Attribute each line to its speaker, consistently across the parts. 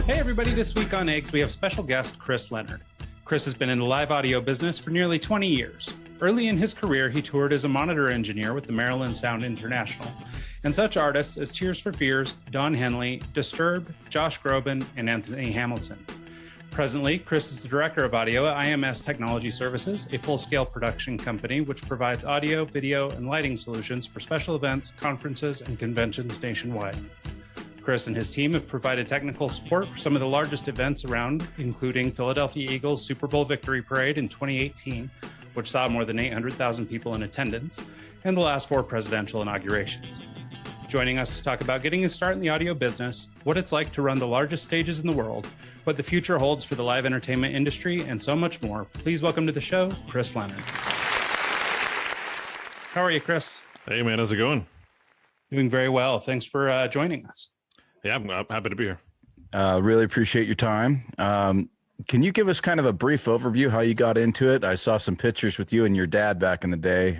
Speaker 1: Hey everybody, this week on Eggs, we have special guest Chris Leonard. Chris has been in the live audio business for nearly 20 years. Early in his career, he toured as a monitor engineer with the Maryland Sound International, and such artists as Tears for Fears, Don Henley, Disturbed, Josh Groban, and Anthony Hamilton. Presently, Chris is the director of audio at IMS Technology Services, a full-scale production company which provides audio, video, and lighting solutions for special events, conferences, and conventions nationwide. Chris and his team have provided technical support for some of the largest events around, including Philadelphia Eagles Super Bowl Victory Parade in 2018, which saw more than 800,000 people in attendance, and the last 4 presidential inaugurations. Joining us to talk about getting his start in the audio business, what it's like to run the largest stages in the world, what the future holds for the live entertainment industry, and so much more, please welcome to the show, Chris Leonard. How are you, Chris?
Speaker 2: Hey, man. How's it going?
Speaker 1: Doing very well. Thanks for joining us.
Speaker 2: Yeah, I'm happy to be here.
Speaker 3: Really appreciate your time. Can you give us kind of a brief overview how you got into it? I saw some pictures with you and your dad back in the day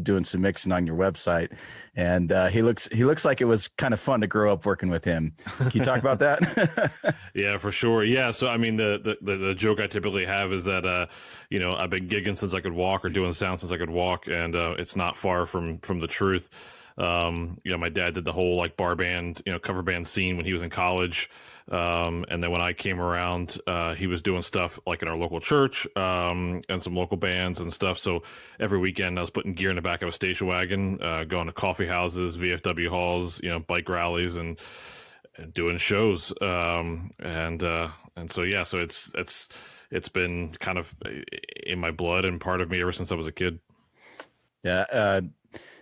Speaker 3: doing some mixing on your website, and he looks like it was kind of fun to grow up working with him. Can you talk about that?
Speaker 2: Yeah, for sure. Yeah, so I mean, the joke I typically have is that I've been gigging since I could walk, or doing sound since I could walk, and it's not far from the truth. My dad did the whole like bar band, cover band scene when he was in college. And then when I came around, he was doing stuff like in our local church, and some local bands and stuff. So every weekend I was putting gear in the back of a station wagon, going to coffee houses, VFW halls, bike rallies and doing shows. And so, yeah, so it's been kind of in my blood and part of me ever since I was a kid.
Speaker 3: Yeah.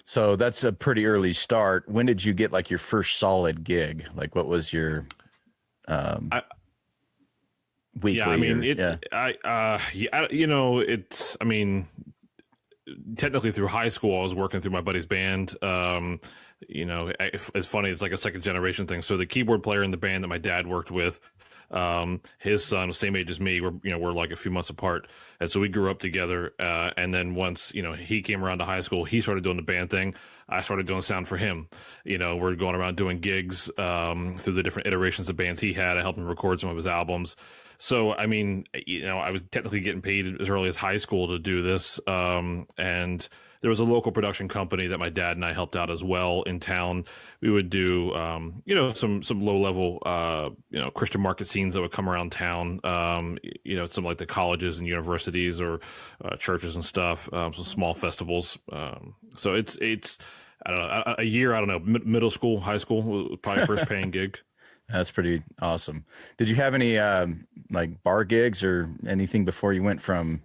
Speaker 3: So that's a pretty early start. When did you get like your first solid gig? Like what was your weekly?
Speaker 2: Yeah, I mean, technically through high school, I was working through my buddy's band. It's funny. It's like a second generation thing. So the keyboard player in the band that my dad worked with, his son was same age as me. We're like a few months apart. And so we grew up together. And then once, he came around to high school, he started doing the band thing. I started doing sound for him. We're going around doing gigs, through the different iterations of bands he had. I helped him record some of his albums. So, I mean, I was technically getting paid as early as high school to do this. And there was a local production company that my dad and I helped out as well in town. We would do, some low level, Christian market scenes that would come around town, some like the colleges and universities or churches and stuff, some small festivals. So it's I don't know, a year, I don't know, middle school, high school, was probably first paying gig.
Speaker 3: That's pretty awesome. Did you have any like bar gigs or anything before you went from,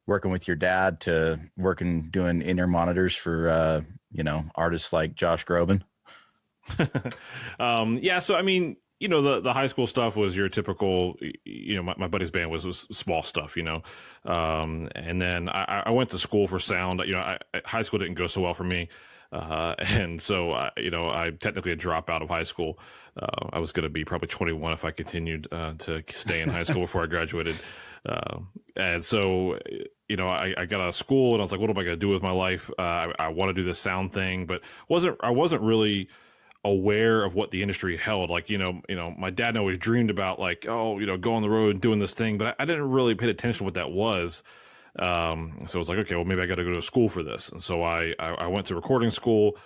Speaker 3: working with your dad to doing in-ear monitors for, artists like Josh Groban?
Speaker 2: Yeah. So, I mean, the high school stuff was your typical, my buddy's band was small stuff, and then I went to school for sound. High school didn't go so well for me. And so, I technically a dropout of high school. I was going to be probably 21 if I continued to stay in high school before I graduated. And so, I got out of school and I was like, what am I going to do with my life? I want to do this sound thing, but I wasn't really aware of what the industry held. Like, my dad always dreamed about like, go on the road and doing this thing, but I didn't really pay attention to what that was. So I was like, okay, well, maybe I got to go to school for this. And so I went to recording school,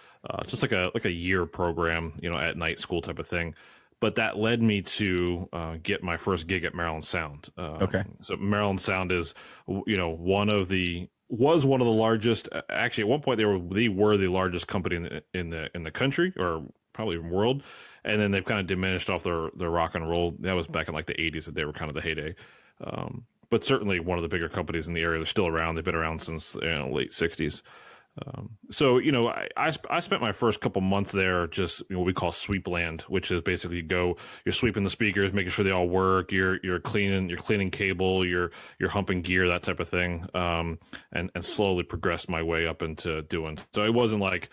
Speaker 2: just like a year program, at night school type of thing. But that led me to get my first gig at Maryland Sound.
Speaker 3: Okay.
Speaker 2: So Maryland Sound is, was one of the largest. Actually, at one point they were the largest company in the country, or probably even world. And then they've kind of diminished off their rock and roll. That was back in like the 80s that they were kind of the heyday. But certainly one of the bigger companies in the area. They're still around. They've been around since late 60s. So, I spent my first couple months there just what we call sweep land, which is basically you're sweeping the speakers, making sure they all work. You're cleaning cable, you're humping gear, that type of thing. And slowly progressed my way up into doing. So it wasn't like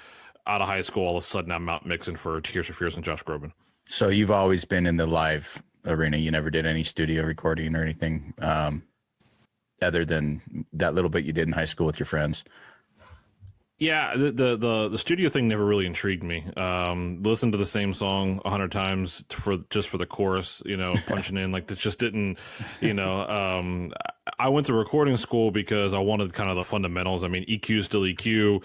Speaker 2: out of high school, all of a sudden I'm out mixing for Tears for Fears and Josh Groban.
Speaker 3: So you've always been in the live arena. You never did any studio recording or anything, other than that little bit you did in high school with your friends.
Speaker 2: Yeah, the studio thing never really intrigued me. Listen to the same song 100 times for the chorus, punching in like that just didn't, you know. I went to recording school because I wanted kind of the fundamentals. I mean, EQ is still EQ,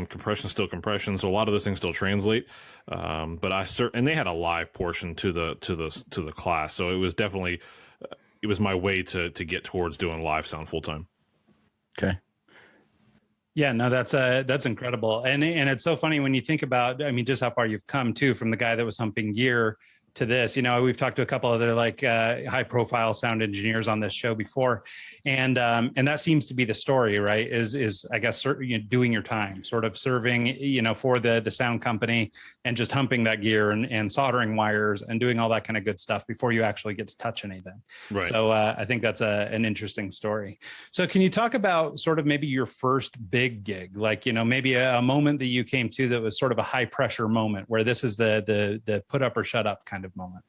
Speaker 2: compression is still compression, so a lot of those things still translate. But and they had a live portion to the class, so it was definitely it was my way to get towards doing live sound full time.
Speaker 3: Okay.
Speaker 1: Yeah, no, that's incredible. And it's so funny when you think about, I mean, just how far you've come too, from the guy that was humping gear to this. We've talked to a couple other high profile sound engineers on this show before. And that seems to be the story, right? Is I guess, doing your time, sort of serving, for the sound company and just humping that gear and soldering wires and doing all that kind of good stuff before you actually get to touch anything.
Speaker 2: Right.
Speaker 1: So I think that's an interesting story. So can you talk about sort of maybe your first big gig, maybe a moment that you came to that was sort of a high pressure moment where this is the put up or shut up kind of moment?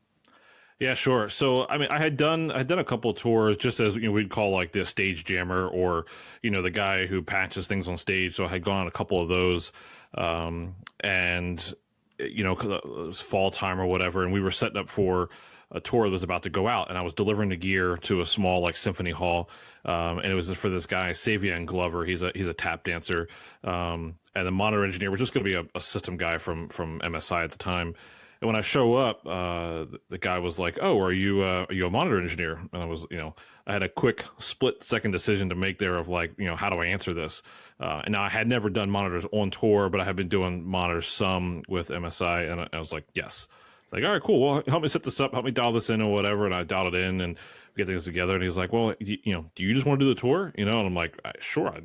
Speaker 2: Yeah, sure. So, I mean, I had done a couple of tours, just as we'd call like the stage jammer, or the guy who patches things on stage. So I had gone on a couple of those, and it was fall time or whatever, and we were setting up for a tour that was about to go out, and I was delivering the gear to a small symphony hall, and it was for this guy Savian Glover. He's a tap dancer, and the monitor engineer was just going to be a system guy from MSI at the time. And when I show up, the guy was like, "Oh, are you a monitor engineer?" And I was, I had a quick split-second decision to make there of how do I answer this? And now I had never done monitors on tour, but I had been doing monitors some with MSI, and I was like, "Yes." Like, all right, cool. Well, help me set this up, help me dial this in or whatever. And I dialed it in and get things together. And he's like, "Well, do you just want to do the tour?" And I'm like, "Sure,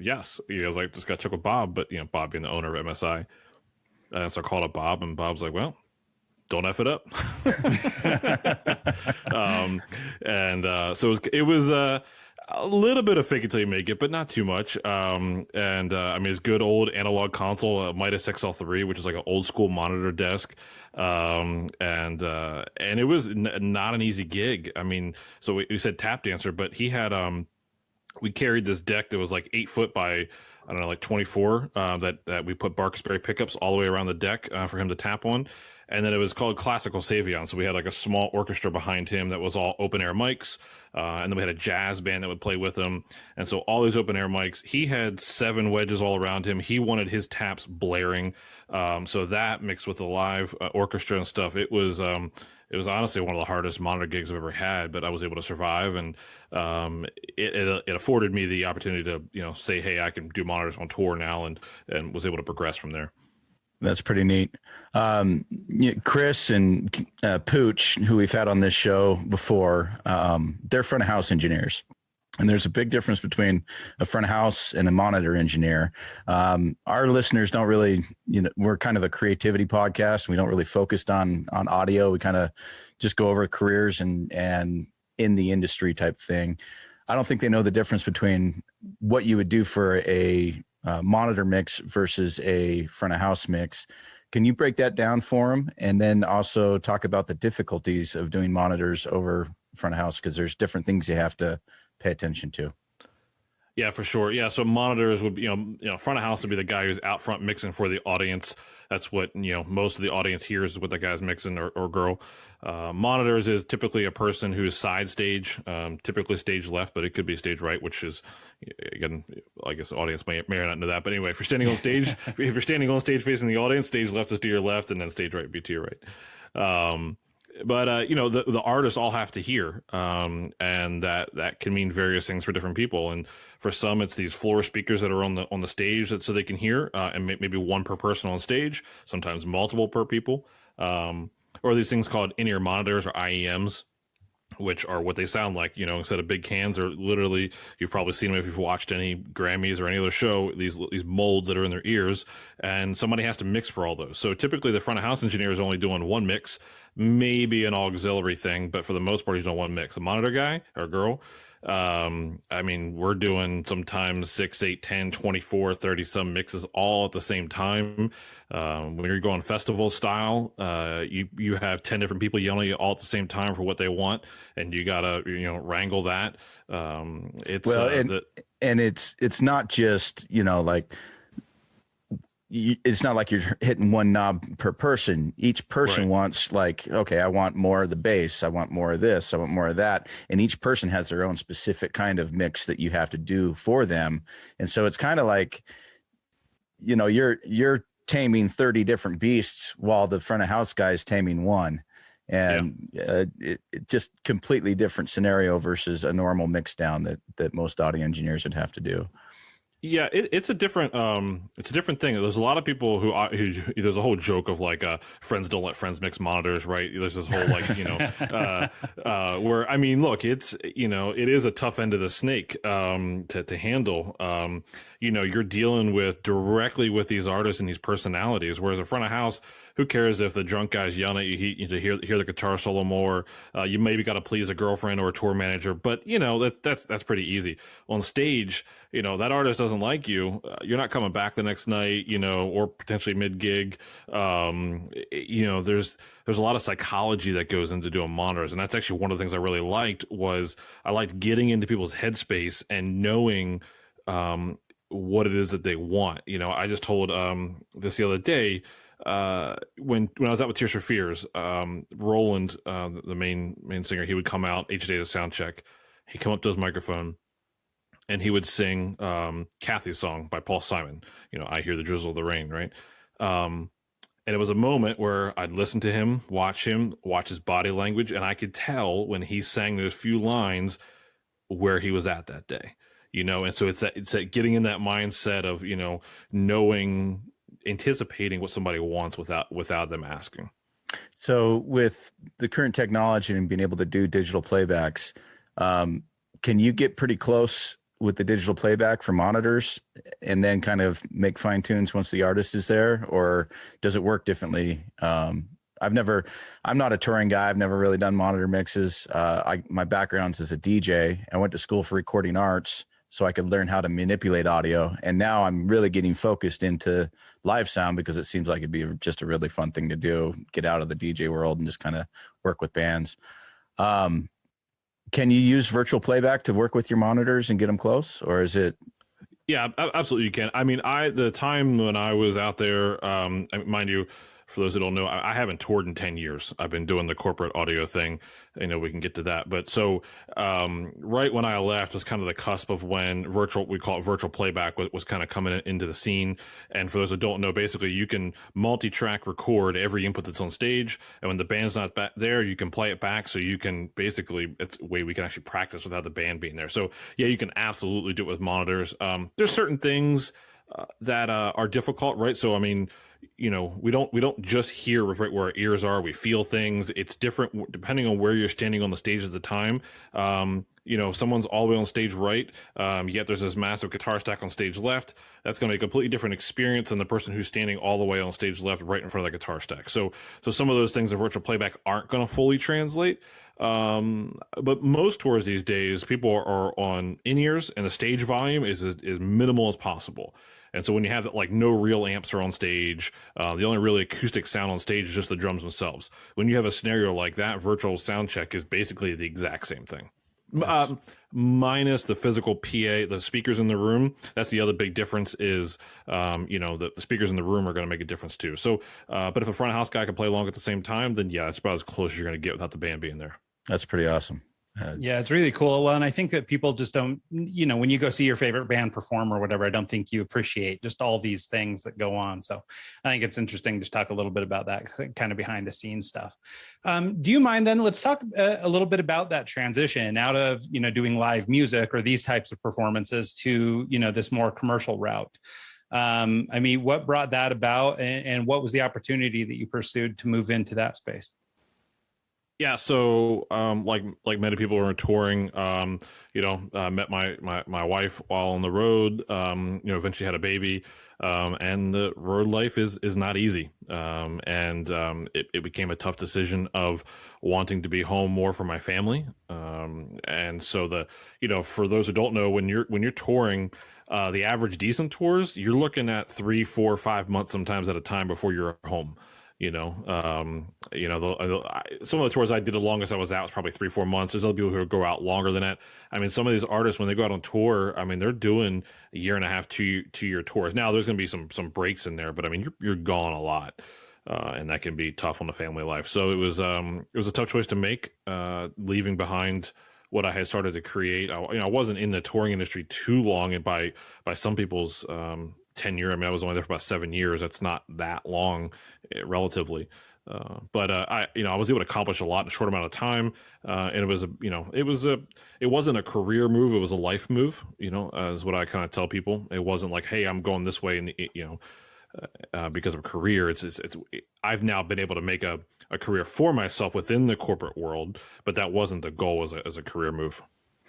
Speaker 2: yes." He was like, "Just got to check with Bob," but Bob being the owner of MSI, so I called up Bob, and Bob's like, "Well, don't F it up." So it was a little bit of fake it till you make it, but not too much. I mean, it's good old analog console, Midas XL3, which is like an old school monitor desk. And it was not an easy gig. I mean, so we said tap dancer, but he had, we carried this deck that was 8 foot by, I don't know, 24, that we put Barksberry pickups all the way around the deck for him to tap on. And then it was called Classical Savion. So we had a small orchestra behind him that was all open air mics. And then we had a jazz band that would play with him. And so all these open air mics, he had 7 wedges all around him. He wanted his taps blaring. So that mixed with the live orchestra and stuff, it was honestly one of the hardest monitor gigs I've ever had, but I was able to survive. And it afforded me the opportunity to, say, hey, I can do monitors on tour now, and was able to progress from there.
Speaker 3: That's pretty neat. Chris and Pooch, who we've had on this show before, they're front of house engineers. And there's a big difference between a front of house and a monitor engineer. Our listeners don't really, we're kind of a creativity podcast. We don't really focus on audio. We kind of just go over careers and in the industry type thing. I don't think they know the difference between what you would do for a monitor mix versus a front of house mix. Can you break that down for them? And then also talk about the difficulties of doing monitors over front of house, because there's different things you have to pay attention to.
Speaker 2: Yeah, for sure. Yeah, so monitors would be, front of house would be the guy who's out front mixing for the audience. That's what, most of the audience hears is what that guy's mixing or girl. Monitors is typically a person who's side stage, typically stage left, but it could be stage right, which is, again, I guess the audience may or not know that. But anyway, if you're standing on stage, if you're standing on stage facing the audience, stage left is to your left, and then stage right would be to your right. But the artists all have to hear, and that can mean various things for different people. And for some, it's these floor speakers that are on the stage so they can hear, and maybe one per person on stage, sometimes multiple per people, or these things called in-ear monitors, or IEMs, which are what they sound like, instead of big cans, or literally, you've probably seen them if you've watched any Grammys or any other show, these molds that are in their ears, and somebody has to mix for all those. So typically the front of house engineer is only doing one mix, maybe an auxiliary thing, but for the most part, he's doing one mix. A monitor guy or girl, I mean, we're doing sometimes 6, 8, 10, 24, 30 some mixes all at the same time. When you're going festival style, you have 10 different people yelling at you all at the same time for what they want, and you gotta wrangle that. It's
Speaker 3: it's not just it's not like you're hitting one knob per person. Each person
Speaker 2: Right.
Speaker 3: wants like, okay, I want more of the bass. I want more of this. I want more of that. And each person has their own specific kind of mix that you have to do for them. And so it's kind of like, you're taming 30 different beasts while the front of house guy is taming one. And it just completely different scenario versus a normal mix down that most audio engineers would have to do.
Speaker 2: Yeah, it's a different thing. There's a lot of people who there's a whole joke of like friends don't let friends mix monitors, right? There's this whole like where I mean, look, it's it is a tough end of the snake to handle. You're dealing directly with these artists and these personalities, whereas a front of house, who cares if the drunk guy's yelling at you to hear the guitar solo more? You maybe got to please a girlfriend or a tour manager, but that's pretty easy. On stage, that artist doesn't like you. You're not coming back the next night, or potentially mid gig. There's a lot of psychology that goes into doing monitors, and that's actually one of the things I really liked. Was I liked getting into people's headspace and knowing what it is that they want. I just told this the other day. When I was out with Tears for Fears, Roland, the main singer, he would come out each day to sound check. He'd come up to his microphone and he would sing Kathy's song by Paul Simon. I Hear the Drizzle of the Rain, right? And it was a moment where I'd listen to him, watch his body language, and I could tell when he sang those few lines where he was at that day. And so it's that getting in that mindset of knowing, anticipating what somebody wants without them asking.
Speaker 3: So with the current technology and being able to do digital playbacks, can you get pretty close with the digital playback for monitors and then kind of make fine tunes once the artist is there, or does it work differently? I'm not a touring guy. I've never really done monitor mixes. My background's as a DJ. I went to school for recording arts so I could learn how to manipulate audio. And now I'm really getting focused into live sound because it seems like it'd be just a really fun thing to do, get out of the DJ world and just kind of work with bands. Can you use virtual playback to work with your monitors and get them close, or is it?
Speaker 2: Yeah, absolutely you can. I mean, the time when I was out there, mind you, for those who don't know, I haven't toured in 10 years. I've been doing the corporate audio thing. We can get to that. But so right when I left was kind of the cusp of when we call it virtual playback, was kind of coming into the scene. And for those who don't know, basically you can multi-track record every input that's on stage. And when the band's not back there, you can play it back. So you can basically, it's a way we can actually practice without the band being there. So yeah, you can absolutely do it with monitors. There's certain things that are difficult, right? So, I mean, we don't just hear right where our ears are. We feel things. It's different depending on where you're standing on the stage at the time. If someone's all the way on stage right, yet there's this massive guitar stack on stage left, that's going to be a completely different experience than the person who's standing all the way on stage left right in front of the guitar stack. So some of those things in virtual playback aren't going to fully translate. But most tours these days, people are on in-ears and the stage volume is as minimal as possible. And so when you have like no real amps are on stage, the only really acoustic sound on stage is just the drums themselves. When you have a scenario like that, virtual sound check is basically the exact same thing. Yes. Minus the physical PA, the speakers in the room. That's the other big difference is, the speakers in the room are going to make a difference too. So, but if a front of house guy can play along at the same time, then yeah, that's about as close as you're going to get without the band being there.
Speaker 3: That's pretty awesome.
Speaker 1: Yeah, it's really cool. Well, and I think that people just don't, when you go see your favorite band perform or whatever, I don't think you appreciate just all these things that go on. So I think it's interesting to talk a little bit about that kind of behind the scenes stuff. Do you mind then, let's talk a little bit about that transition out of, doing live music or these types of performances to, this more commercial route. What brought that about and what was the opportunity that you pursued to move into that space?
Speaker 2: Yeah, so like many people who are touring, met my wife while on the road. Eventually had a baby, and the road life is not easy. It became a tough decision of wanting to be home more for my family. And so for those who don't know, when you're touring, the average decent tours, you're looking at 3, 4, 5 months sometimes at a time before you're home. Some of the tours I did, the longest I was out was probably 3-4 months. There's other people who go out longer than that. I mean, some of these artists, when they go out on tour, I mean, they're doing a year and a half, 2-year tours. Now there's going to be some breaks in there, but I mean, you're gone a lot. And that can be tough on the family life. So it was a tough choice to make, leaving behind what I had started to create. I wasn't in the touring industry too long, and by some people's tenure, I mean, I was only there for about 7 years. That's not that long, relatively. But I was able to accomplish a lot in a short amount of time. And it wasn't a career move. It was a life move, is what I kind of tell people. It wasn't like, hey, I'm going this way. And, because of career, I've now been able to make a career for myself within the corporate world, but that wasn't the goal as a career move.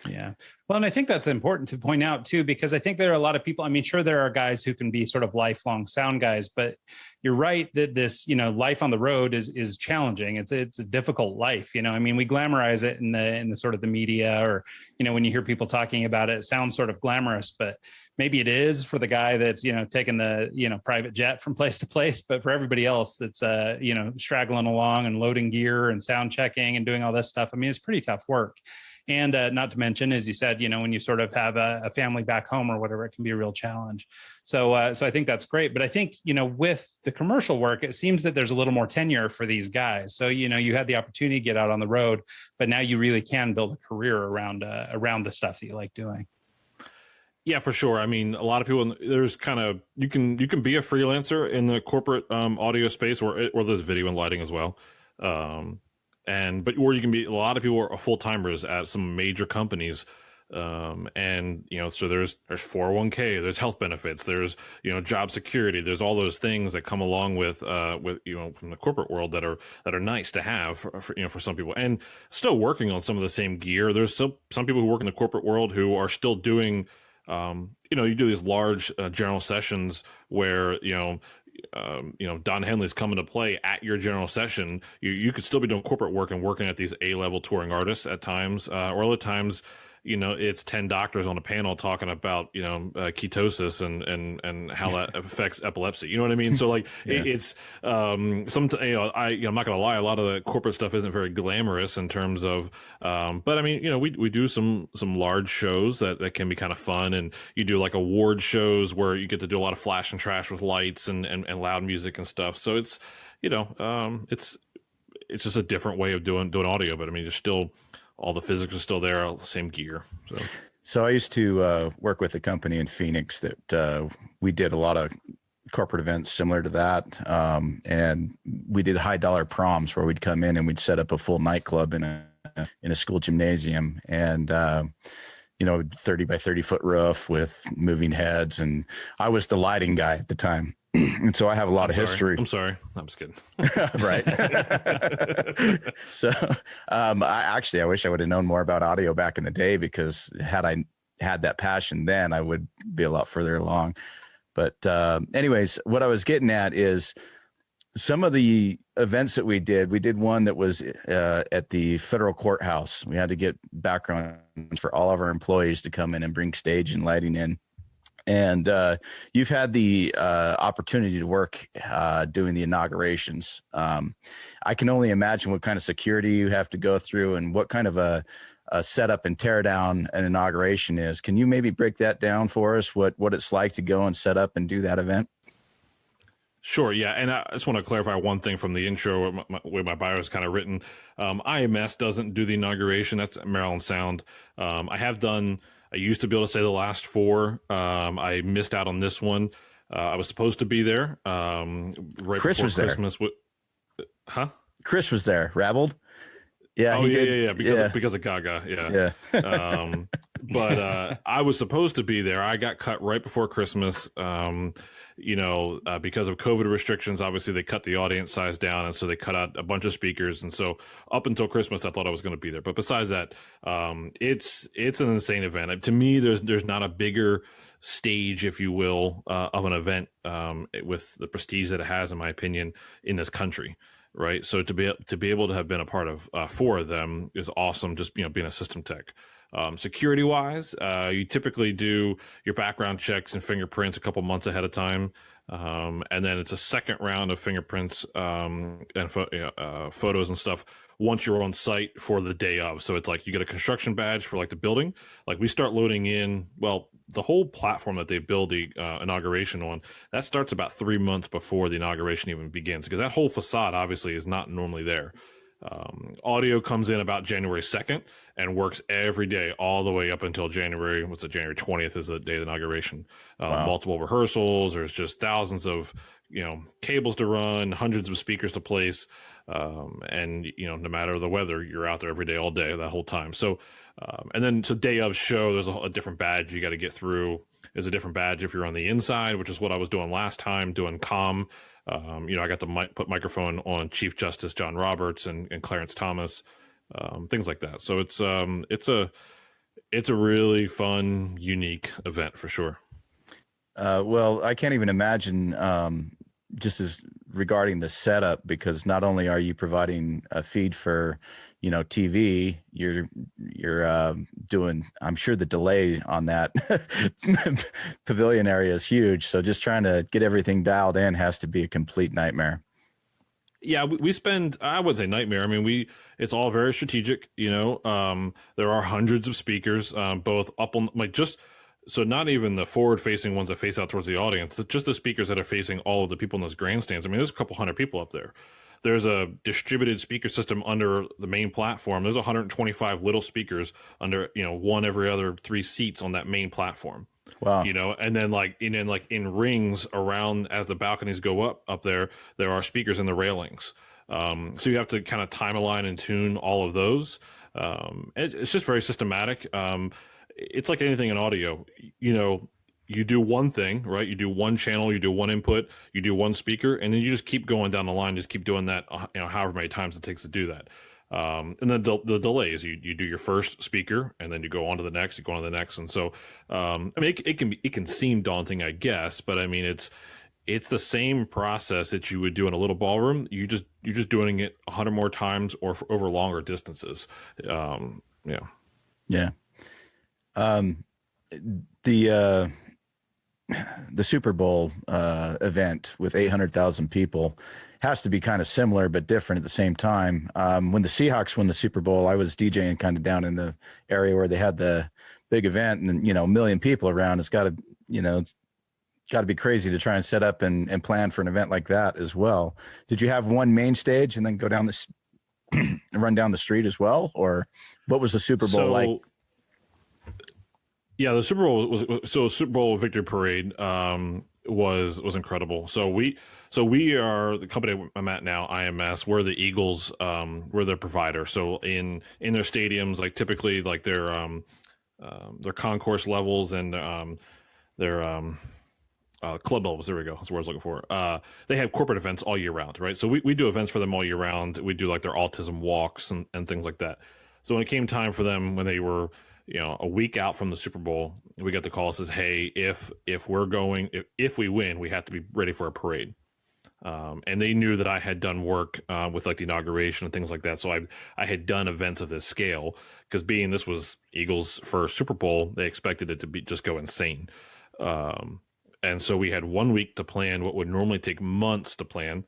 Speaker 1: Yeah. Well, and I think that's important to point out too, because I think there are a lot of people, I mean, sure, there are guys who can be sort of lifelong sound guys, but you're right that this, life on the road is challenging. It's a difficult life. I mean, we glamorize it in the sort of the media, or, when you hear people talking about it, it sounds sort of glamorous, but maybe it is for the guy that's, taking the, private jet from place to place, but for everybody else that's, straggling along and loading gear and sound checking and doing all this stuff. I mean, it's pretty tough work. And not to mention, as you said, when you sort of have a family back home or whatever, it can be a real challenge. So I think that's great. But I think, with the commercial work, it seems that there's a little more tenure for these guys. So, you had the opportunity to get out on the road, but now you really can build a career around the stuff that you like doing.
Speaker 2: Yeah, for sure. I mean, a lot of people, there's kind of, you can be a freelancer in the corporate audio space, or there's video and lighting as well. Or you can be, a lot of people are full timers at some major companies. So there's 401k, there's health benefits, there's, job security, there's all those things that come along with from the corporate world that are nice to have for some people, and still working on some of the same gear. There's some people who work in the corporate world who are still doing, you do these large general sessions where, Don Henley's coming to play at your general session. You could still be doing corporate work and working at these A-level touring artists at times, or other times, it's 10 doctors on a panel talking about, ketosis and how that affects epilepsy. You know what I mean? So like, yeah. It's, I'm not going to lie, a lot of the corporate stuff isn't very glamorous in terms of, but I mean, we do some large shows that can be kind of fun, and you do like award shows where you get to do a lot of flash and trash with lights and loud music and stuff. So it's, it's just a different way of doing audio, but I mean, there's still, all the physics are still there, all the same gear.
Speaker 3: So I used to work with a company in Phoenix that we did a lot of corporate events similar to that. And we did high dollar proms where we'd come in and we'd set up a full nightclub in a school gymnasium, and 30 by 30 foot roof with moving heads. And I was the lighting guy at the time. And so I have a lot of history.
Speaker 2: I'm sorry. I'm just kidding.
Speaker 3: Right. So I wish I would have known more about audio back in the day, because had I had that passion then, I would be a lot further along. But anyways, what I was getting at is some of the events that we did one that was at the federal courthouse. We had to get background for all of our employees to come in and bring stage and lighting in. And you've had the opportunity to work doing the inaugurations. I can only imagine what kind of security you have to go through and what kind of a setup and tear down an inauguration is. Can you maybe break that down for us, what it's like to go and set up and do that event?
Speaker 2: Sure, yeah, and I just want to clarify one thing from the intro, where my bio is kind of written. IMS doesn't do the inauguration. That's Maryland Sound. I used to be able to say the last four. I missed out on this one. I was supposed to be there right
Speaker 3: Chris
Speaker 2: before
Speaker 3: was there.
Speaker 2: Christmas. Huh?
Speaker 3: Chris was there. Rabbled? Yeah.
Speaker 2: Oh, yeah. Because of Gaga. Yeah. But I was supposed to be there. I got cut right before Christmas. Because of COVID restrictions, obviously they cut the audience size down, and so they cut out a bunch of speakers. And so up until Christmas, I thought I was going to be there. But besides that, it's an insane event. To me, there's not a bigger stage, if you will, of an event with the prestige that it has, in my opinion, in this country. Right. So to be able to have been a part of 4 of them is awesome. Just, being a system tech. Security wise, you typically do your background checks and fingerprints a couple months ahead of time. And then it's a second round of fingerprints and photos and stuff once you're on site for the day of. So it's like you get a construction badge for like the building. Like we start loading in, well, the whole platform that they build the inauguration on, that starts about 3 months before the inauguration even begins, because that whole facade obviously is not normally there. Audio comes in about January 2nd and works every day all the way up until January 20th is the day of the inauguration.
Speaker 3: Wow.
Speaker 2: Multiple rehearsals. There's just thousands of, cables to run, hundreds of speakers to place. And, no matter the weather, you're out there every day, all day, that whole time. So, and then so day of show, there's a different badge you got to get through. There's a different badge if you're on the inside, which is what I was doing last time, doing comm. I got to put microphone on Chief Justice John Roberts and Clarence Thomas, things like that. So it's a really fun, unique event for sure.
Speaker 3: Well, I can't even imagine just as regarding the setup, because not only are you providing a feed for, TV, you're doing, I'm sure the delay on that pavilion area is huge. So just trying to get everything dialed in has to be a complete nightmare.
Speaker 2: Yeah, we spend, I wouldn't say nightmare. I mean, it's all very strategic, there are hundreds of speakers, both up on so not even the forward facing ones that face out towards the audience, just the speakers that are facing all of the people in those grandstands. I mean, there's a couple hundred people up there. There's a distributed speaker system under the main platform. There's 125 little speakers under, one every other 3 seats on that main platform.
Speaker 3: Wow.
Speaker 2: And then in rings around as the balconies go up there are speakers in the railings. So you have to kind of time align and tune all of those. It's just very systematic. It's like anything in audio, you do one thing, right? You do one channel, you do one input, you do one speaker, and then you just keep going down the line, just keep doing that, however many times it takes to do that. And then the delays, you do your first speaker and then you go on to the next, you go on to the next. And so, it can seem daunting, I guess, but I mean, it's the same process that you would do in a little ballroom. You're just doing it 100 more times or over longer distances. Yeah.
Speaker 3: The Super Bowl event with 800,000 people has to be kind of similar but different at the same time. When the Seahawks won the Super Bowl, I was DJing kind of down in the area where they had the big event, and a million people around. It's got to be crazy to try and set up and plan for an event like that as well. Did you have one main stage and then go down run down the street as well, or what was the Super Bowl like?
Speaker 2: Yeah, the Super Bowl Super Bowl victory parade was incredible. So we are the company I'm at now, IMS. We're the Eagles. We're their provider. So in their stadiums, like typically like their concourse levels and their club levels. There we go. That's what I was looking for. They have corporate events all year round, right? So we do events for them all year round. We do like their autism walks and things like that. So when it came time for them, when they were a week out from the Super Bowl, we got the call that says, hey, if we win, we have to be ready for a parade. And they knew that I had done work with like the inauguration and things like that. So I had done events of this scale, because being this was Eagles' first Super Bowl, they expected it to just go insane. And so we had 1 week to plan what would normally take months to plan.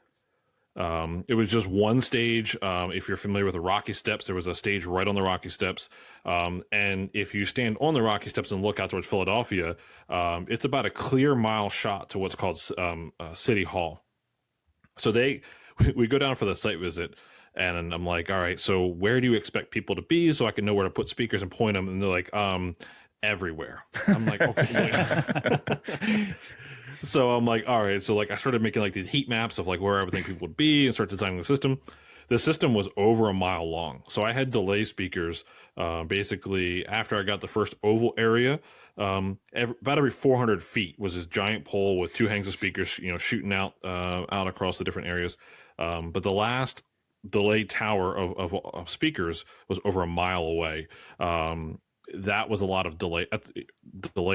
Speaker 2: It was just one stage. If you're familiar with the Rocky Steps, there was a stage right on the Rocky Steps. And if you stand on the Rocky Steps and look out towards Philadelphia, it's about a clear mile shot to what's called City Hall. So we go down for the site visit, and I'm like, all right, so where do you expect people to be so I can know where to put speakers and point them? And they're like, everywhere. I'm like, okay. So I'm like, all right. So like I started making like these heat maps of like where I would think people would be and start designing the system. The system was over a mile long. So I had delay speakers basically after I got the first oval area. About every 400 feet was this giant pole with 2 hangs of speakers, shooting out across the different areas. But the last delay tower of speakers was over a mile away. That was a lot of delay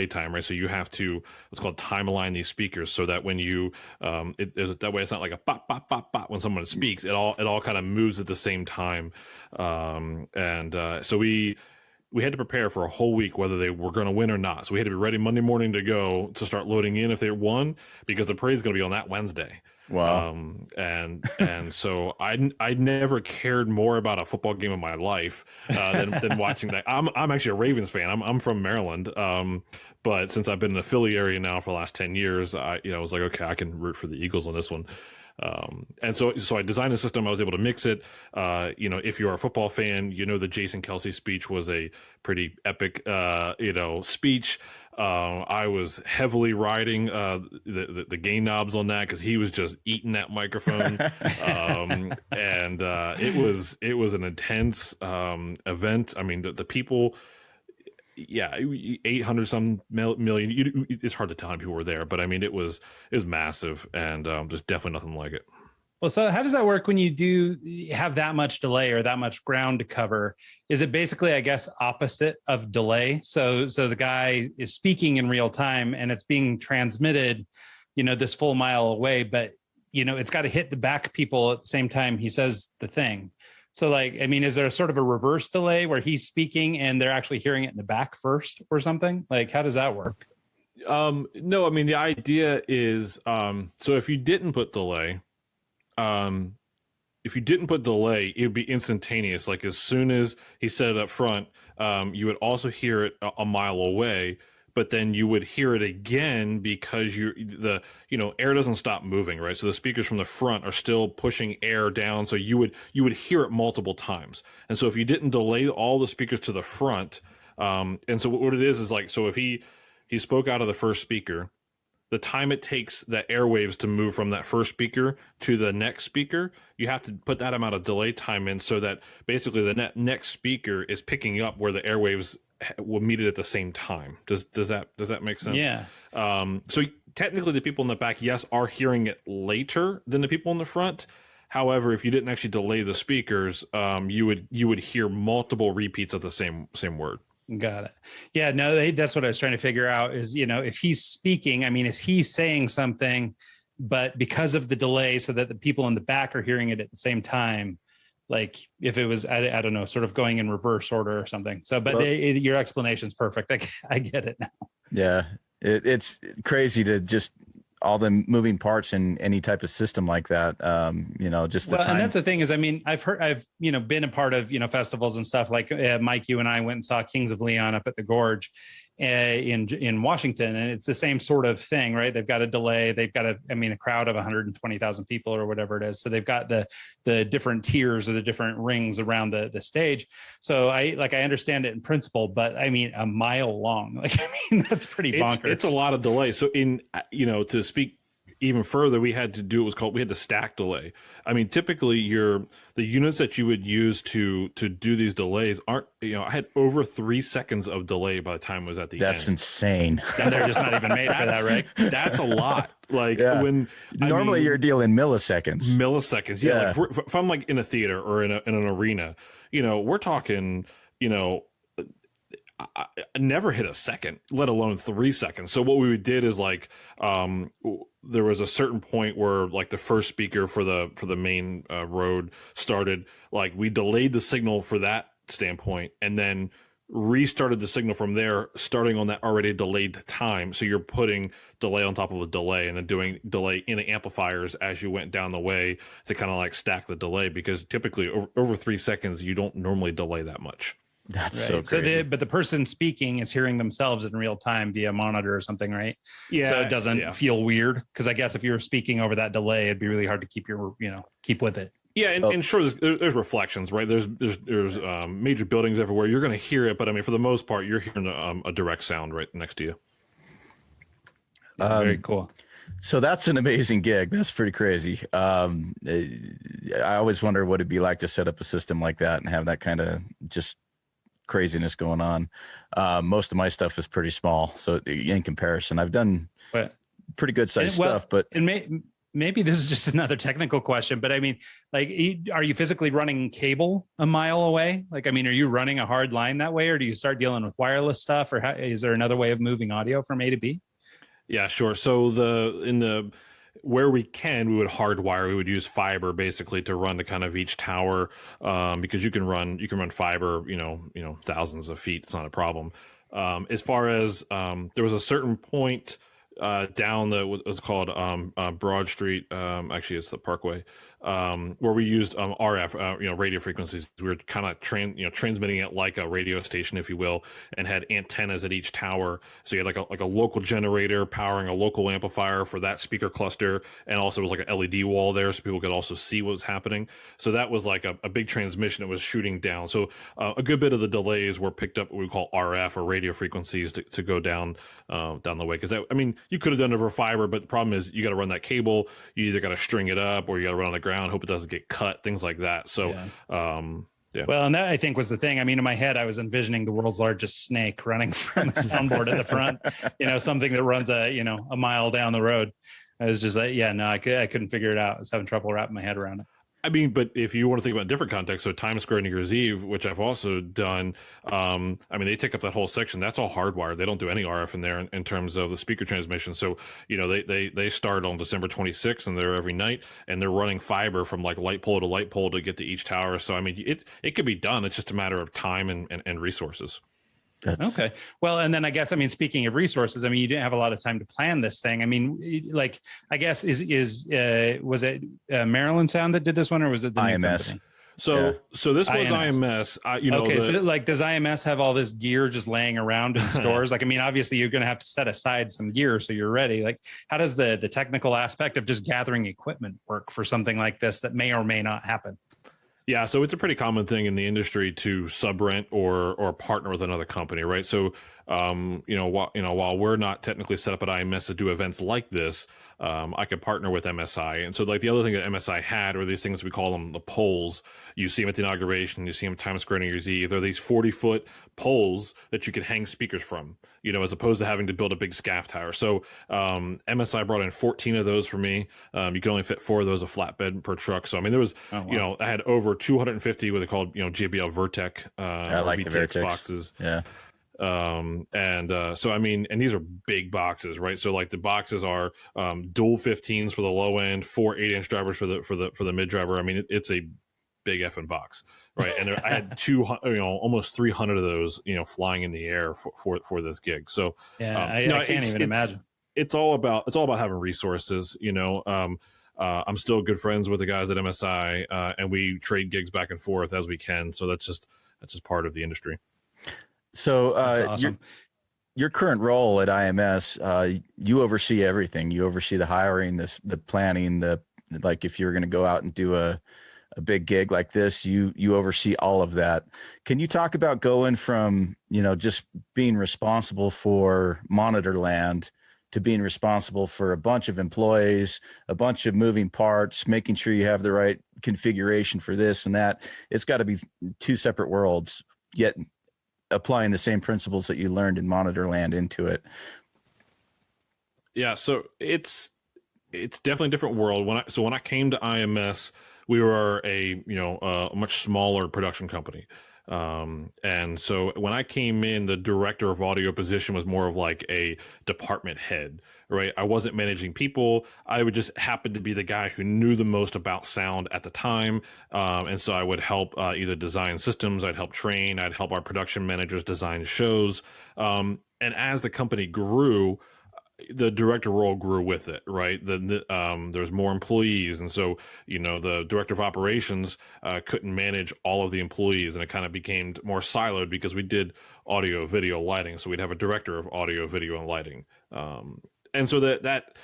Speaker 2: time, right? So you have to what's called time align these speakers so that when you that way it's not like a pop pop pop pop when someone speaks. It all kind of moves at the same time, so we we had to prepare for a whole week whether they were going to win or not. So we had to be ready Monday morning to go to start loading in if they won, because the parade's going to be on that Wednesday.
Speaker 3: Wow.
Speaker 2: And so I never cared more about a football game in my life than watching that. I'm actually a Ravens fan. I'm from Maryland. But since I've been in the Philly area now for the last 10 years, I was like, okay, I can root for the Eagles on this one. And so I designed a system. I was able to mix it. If you're a football fan, the Jason Kelsey speech was a pretty epic, speech. I was heavily riding the gain knobs on that because he was just eating that microphone. And it was an intense event. I mean, the people. Yeah, 800 some million. It's hard to tell how many people were there, but I mean, it was massive, and there's definitely nothing like it.
Speaker 1: Well, so how does that work when you do have that much delay or that much ground to cover? Is it basically, I guess, opposite of delay? So the guy is speaking in real time and it's being transmitted, this full mile away, but it's got to hit the back people at the same time he says the thing. So is there a sort of a reverse delay where he's speaking and they're actually hearing it in the back first or something? How does that work?
Speaker 2: No, I mean, the idea is, so if you didn't put delay, it would be instantaneous. Like as soon as he said it up front, you would also hear it a mile away, but then you would hear it again because air doesn't stop moving, right? So the speakers from the front are still pushing air down. So you would hear it multiple times. And so if you didn't delay all the speakers to the front, and so what it is like, so if he spoke out of the first speaker, the time it takes the airwaves to move from that first speaker to the next speaker, you have to put that amount of delay time in so that basically the next speaker is picking up where the airwaves will meet it at the same time. Does that make sense?
Speaker 1: Yeah.
Speaker 2: So technically the people in the back, yes, are hearing it later than the people in the front. However, if you didn't actually delay the speakers, you would hear multiple repeats of the same word.
Speaker 1: Got it. Yeah, no, that's what I was trying to figure out is, if he's speaking, is he saying something, but because of the delay so that the people in the back are hearing it at the same time, like if it was, I don't know, sort of going in reverse order or something. So, but your explanation is perfect. I get it now.
Speaker 3: Yeah. It's crazy to just all the moving parts in any type of system like that. Just the time.
Speaker 1: And that's the thing is, I've been a part of, festivals and stuff like Mike, you and I went and saw Kings of Leon up at the Gorge in Washington. And it's the same sort of thing, right? They've got a delay. They've got a crowd of 120,000 people or whatever it is. So they've got the different tiers or the different rings around the stage. So I understand it in principle, but a mile long, that's pretty bonkers.
Speaker 2: It's a lot of delay. So to speak even further, we had to stack delay. Typically the units that you would use to do these delays aren't, I had over 3 seconds of delay by the time it was at the end.
Speaker 3: That's insane.
Speaker 1: They're just not even made for that, right?
Speaker 2: That's a lot. When
Speaker 3: normally you're dealing milliseconds.
Speaker 2: Milliseconds. Yeah. If I'm in a theater or in an arena, we're talking, I never hit a second, let alone 3 seconds. So what we did is there was a certain point where the first speaker for the main road started, we delayed the signal for that standpoint and then restarted the signal from there, starting on that already delayed time. So you're putting delay on top of a delay and then doing delay in the amplifiers as you went down the way to kind of stack the delay, because typically over 3 seconds, you don't normally delay that much.
Speaker 3: That's
Speaker 1: right.
Speaker 3: so crazy.
Speaker 1: But the person speaking is hearing themselves in real time via monitor or something, right?
Speaker 2: Yeah.
Speaker 1: So it doesn't feel weird, because I guess if you were speaking over that delay, it'd be really hard to keep with it.
Speaker 2: Yeah, and sure, there's reflections, right? There's major buildings everywhere. You're going to hear it, but for the most part, you're hearing a direct sound right next to you.
Speaker 1: Very cool.
Speaker 3: So that's an amazing gig. That's pretty crazy. I always wonder what it'd be like to set up a system like that and have that kind of just craziness going on. Most of my stuff is pretty small, so in comparison, I've done pretty good sized stuff. But
Speaker 1: maybe this is just another technical question, but are you physically running cable a mile away? are you running a hard line that way, or do you start dealing with wireless stuff, or is there another way of moving audio from A to B?
Speaker 2: Yeah, sure. So where we can, we would hardwire. We would use fiber basically to run to kind of each tower, because you can run fiber, thousands of feet. It's not a problem. As far as there was a certain point down what was called Broad Street. Actually, it's the Parkway, where we used RF, radio frequencies. We were kind of transmitting it like a radio station, if you will, and had antennas at each tower. So you had like a local generator powering a local amplifier for that speaker cluster, and also was like an LED wall there, so people could also see what was happening. So that was like a big transmission that was shooting down. So a good bit of the delays were picked up what we call RF or radio frequencies to go down the way. Because you could have done it over fiber, but the problem is you got to run that cable. You either got to string it up or you got to run on the ground, hope it doesn't get cut, things like that. So, yeah.
Speaker 1: Well, and that I think was the thing. In my head, I was envisioning the world's largest snake running from the soundboard at the front, something that runs a mile down the road. I was just like, I couldn't figure it out. I was having trouble wrapping my head around it.
Speaker 2: But if you want to think about a different context, so Times Square New Year's Eve, which I've also done, they take up that whole section. That's all hardwired. They don't do any RF in there in terms of the speaker transmission. So, they start on December 26th and they're every night, and they're running fiber from like light pole to get to each tower. So, it could be done. It's just a matter of time and resources.
Speaker 1: Okay. Well, and then I guess, speaking of resources, you didn't have a lot of time to plan this thing. I guess was it Maryland Sound that did this one, or was it the
Speaker 3: IMS?
Speaker 2: So this was IMS.
Speaker 1: So does IMS have all this gear just laying around in stores? Obviously you're going to have to set aside some gear so you're ready. Like, how does the technical aspect of just gathering equipment work for something like this that may or may not happen?
Speaker 2: Yeah, so it's a pretty common thing in the industry to subrent or partner with another company, right? So, while we're not technically set up at IMS to do events like this, I could partner with MSI. And so, like, the other thing that MSI had are these things, we call them the poles. You see them at the inauguration, you see them at Times Square New Year's Eve. They're these 40-foot poles that you can hang speakers from, as opposed to having to build a big scaff tower. So MSI brought in 14 of those for me. You can only fit 4 of those a flatbed per truck. So, there was, I had over 250 what they called, JBL Vertec
Speaker 3: I like the Vertex
Speaker 2: boxes.
Speaker 3: Yeah.
Speaker 2: And these are big boxes, right? So like the boxes are dual 15s for the low end, 4 8-inch drivers for the mid driver. It's a big effing box, right? And I had almost 300 of those, flying in the air for this gig. So
Speaker 1: I can't even imagine.
Speaker 2: It's all about having resources. I'm still good friends with the guys at MSI, and we trade gigs back and forth as we can. So that's just part of the industry.
Speaker 3: So
Speaker 1: That's awesome.
Speaker 3: Your current role at IMS, you oversee everything. You oversee the hiring, the planning, like if you're going to go out and do a big gig like this, you oversee all of that. Can you talk about going from, just being responsible for monitor land to being responsible for a bunch of employees, a bunch of moving parts, making sure you have the right configuration for this and that? It's got to be 2 separate worlds, yet applying the same principles that you learned in monitor land into it.
Speaker 2: Yeah, so it's definitely a different world. When I came to IMS, we were a much smaller production company. And so when I came in, the director of audio position was more of like a department head, right? I wasn't managing people. I would just happen to be the guy who knew the most about sound at the time. And so I would help either design systems, I'd help train, I'd help our production managers design shows. And as the company grew, the director role grew with it, right? There's more employees. And so, the director of operations couldn't manage all of the employees, and it kind of became more siloed because we did audio, video, lighting. So we'd have a director of audio, video, and lighting. And so that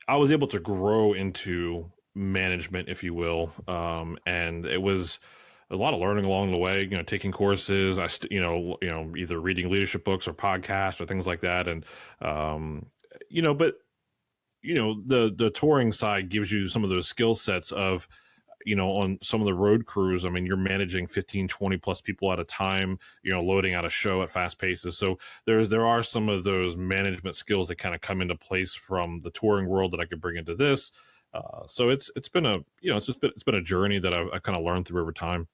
Speaker 2: I was able to grow into management, if you will. And it was a lot of learning along the way, taking courses, either reading leadership books or podcasts or things like that. And, the touring side gives you some of those skill sets of, on some of the road crews. You're managing 15, 20 plus people at a time, loading out a show at fast paces. So there are some of those management skills that kind of come into place from the touring world that I could bring into this. So it's been a journey that I've kind of learned through over time.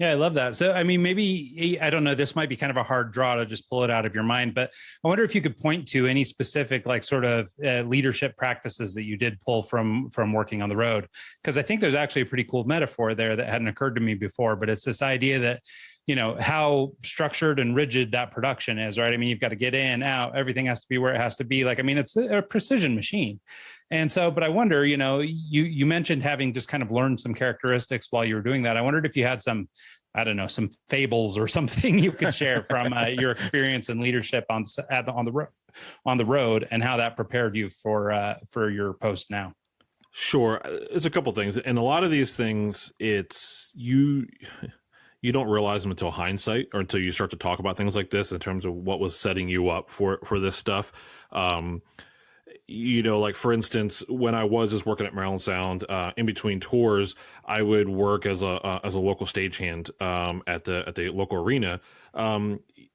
Speaker 1: Yeah, I love that. So, I mean, maybe, I don't know, this might be kind of a hard draw to just pull it out of your mind, but I wonder if you could point to any specific, like, sort of leadership practices that you did pull from working on the road. Because I think there's actually a pretty cool metaphor there that hadn't occurred to me before, but it's this idea that, you know, how structured and rigid that production is, right? I mean, you've got to get in, out, everything has to be where it has to be. Like, I mean, it's a precision machine. And so, but I wonder, you know, you mentioned having just kind of learned some characteristics while you were doing that. I wondered if you had some, I don't know, some fables or something you could share from your experience in leadership on the road, and how that prepared you for your post now.
Speaker 2: Sure, there's a couple things, and a lot of these things, it's you don't realize them until hindsight, or until you start to talk about things like this in terms of what was setting you up for this stuff. You know, like, for instance, when I was just working at Maryland Sound, in between tours, I would work as a local stagehand at the local arena.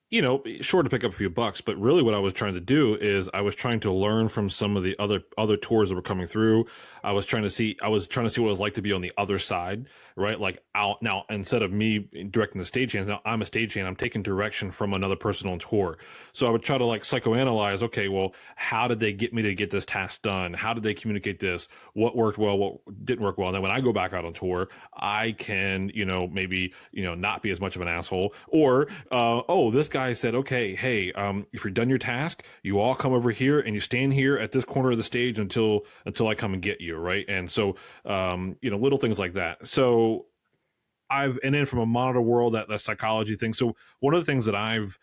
Speaker 2: You know, sure, to pick up a few bucks, but really what I was trying to do is I was trying to learn from some of the other tours that were coming through. I was trying to see what it was like to be on the other side, right? Like, out now, instead of me directing the stagehands, now I'm a stagehand. I'm taking direction from another person on tour. So I would try to, like, psychoanalyze, okay, well, how did they get me to get this task done? How did they communicate this? What worked well, what didn't work well? And then when I go back out on tour, I can, you know, maybe, you know, not be as much of an asshole, or, oh, this guy said, okay, hey, if you're done your task, you all come over here and you stand here at this corner of the stage until I come and get you, right? And so, you know, little things like that. So and then from a monitor world, that psychology thing. So one of the things that I've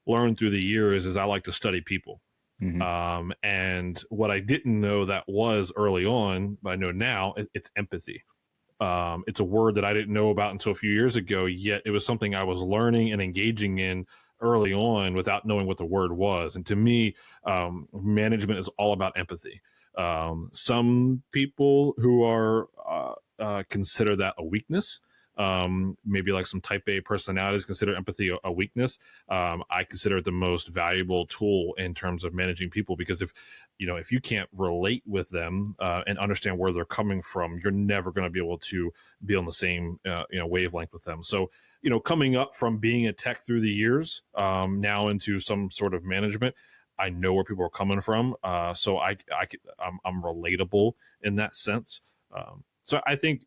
Speaker 2: learned through the years is I like to study people. Mm-hmm. And what I didn't know that was early on, but I know now, it's empathy. It's a word that I didn't know about until a few years ago, yet it was something I was learning and engaging in early on without knowing what the word was. And to me, management is all about empathy. Some people who are consider that a weakness. Maybe like some type A personalities consider empathy a weakness. I consider it the most valuable tool in terms of managing people, because if you can't relate with them and understand where they're coming from, you're never going to be able to be on the same wavelength with them. So, coming up from being a tech through the years, now into some sort of management, I know where people are coming from. So I'm relatable in that sense. So I think,